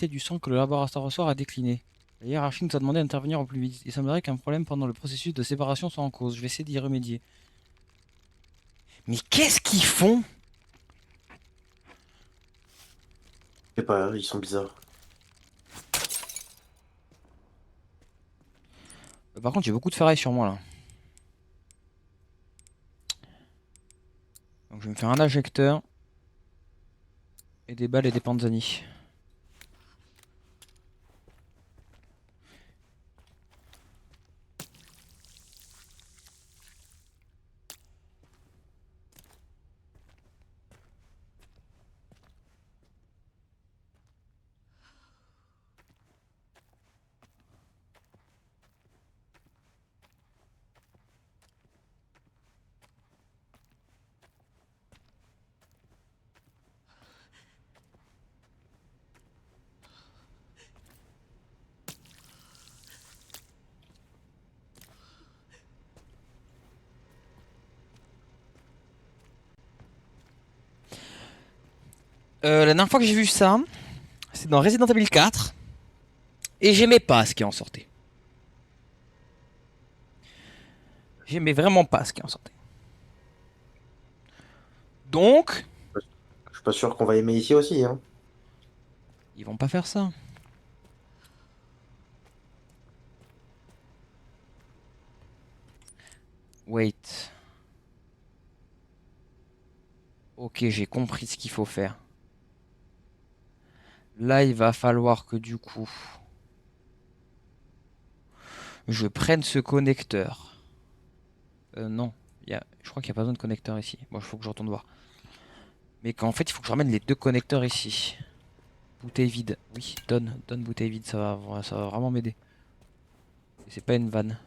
du sang que le laboratoire a décliné. La hiérarchie nous a demandé d'intervenir au plus vite. Il semblerait qu'un problème pendant le processus de séparation soit en cause. Je vais essayer d'y remédier. Mais qu'est-ce qu'ils font? Je sais pas, ils sont bizarres. Par contre, j'ai beaucoup de ferraille sur moi là. Donc je vais me faire un injecteur. Et des balles et des panzani. La dernière fois que j'ai vu ça, c'est dans Resident Evil 4. Et j'aimais pas ce qui en sortait. J'aimais vraiment pas ce qui en sortait. Donc, Je suis pas sûr qu'on va aimer ici aussi, hein. ils vont pas faire ça. Wait. Ok, j'ai compris ce qu'il faut faire. Là, il va falloir que du coup, je prenne ce connecteur. Non. Je crois qu'il n'y a pas besoin de connecteur ici. Bon, il faut que je retourne voir. Mais qu'en fait, il faut que je ramène les deux connecteurs ici. Bouteille vide. Oui, donne bouteille vide, ça va vraiment m'aider. Et c'est pas une vanne.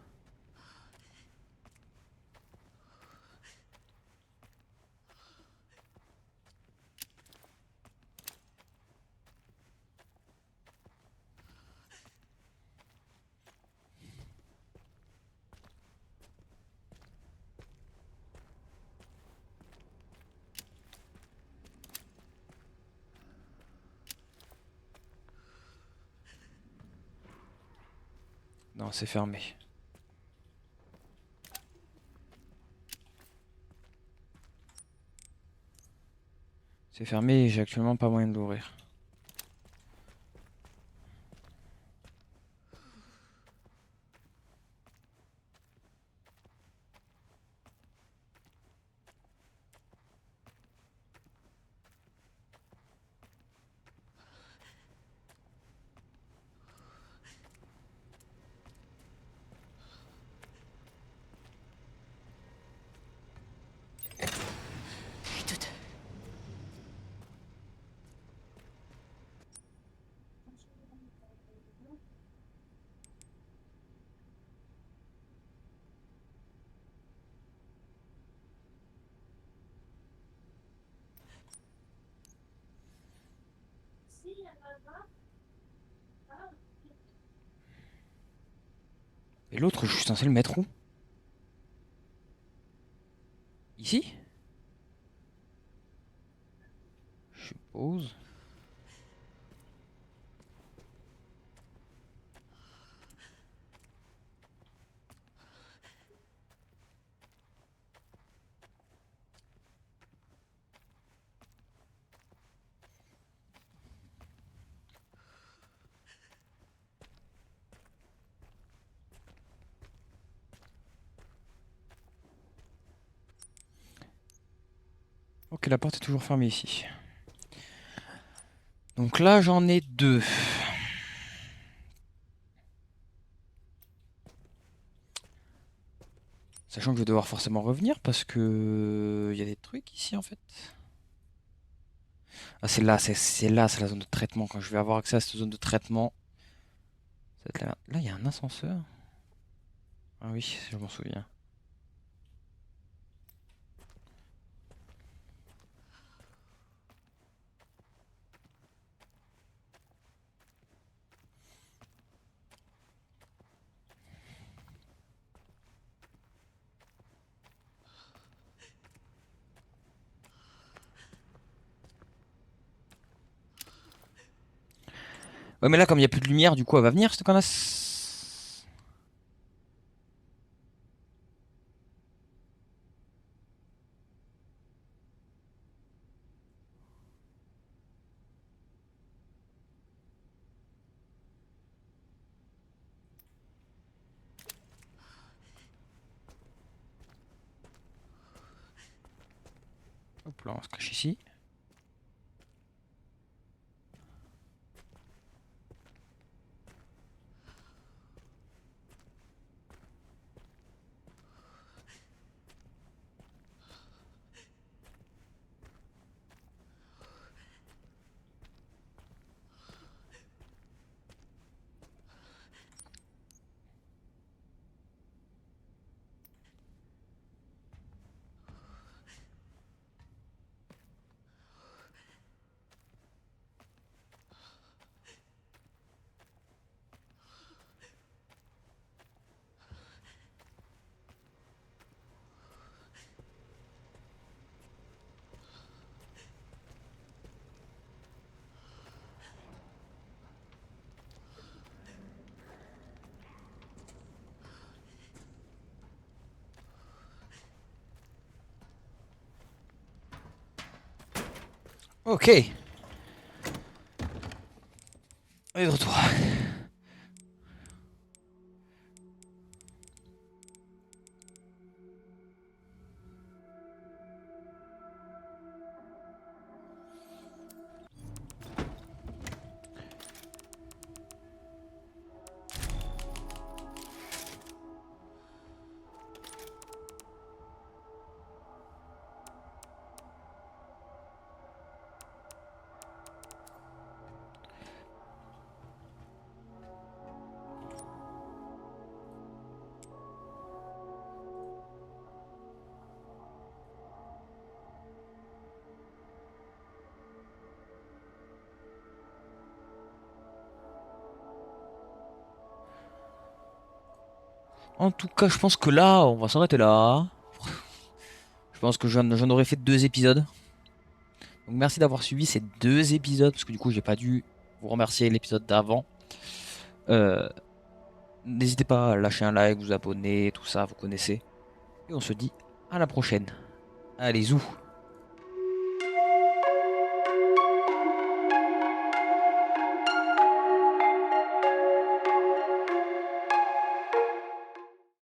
Non, c'est fermé. C'est fermé et j'ai actuellement pas moyen de l'ouvrir. Et l'autre, je suis censé le mettre où? Ici? Je suppose. Ok, la porte est toujours fermée ici. Donc là, j'en ai deux. Sachant que je vais devoir forcément revenir parce que il y a des trucs ici en fait. Ah, c'est là, c'est là, c'est la zone de traitement. Quand je vais avoir accès à cette zone de traitement, ça va être la merde. Là, il y a un ascenseur. Ah oui, je m'en souviens. Ouais, mais là, comme il n'y a plus de lumière, du coup, elle va venir, cette connasse. Hop là, on se cache ici. Ok. On est de retour. En tout cas, je pense que là, on va s'arrêter là. Je pense que j'en aurais fait 2 épisodes. Donc merci d'avoir suivi ces 2 épisodes, parce que du coup, j'ai pas dû vous remercier l'épisode d'avant. Euh, N'hésitez pas à lâcher un like, vous abonner, tout ça, vous connaissez. Et on se dit à la prochaine. Allez, zou!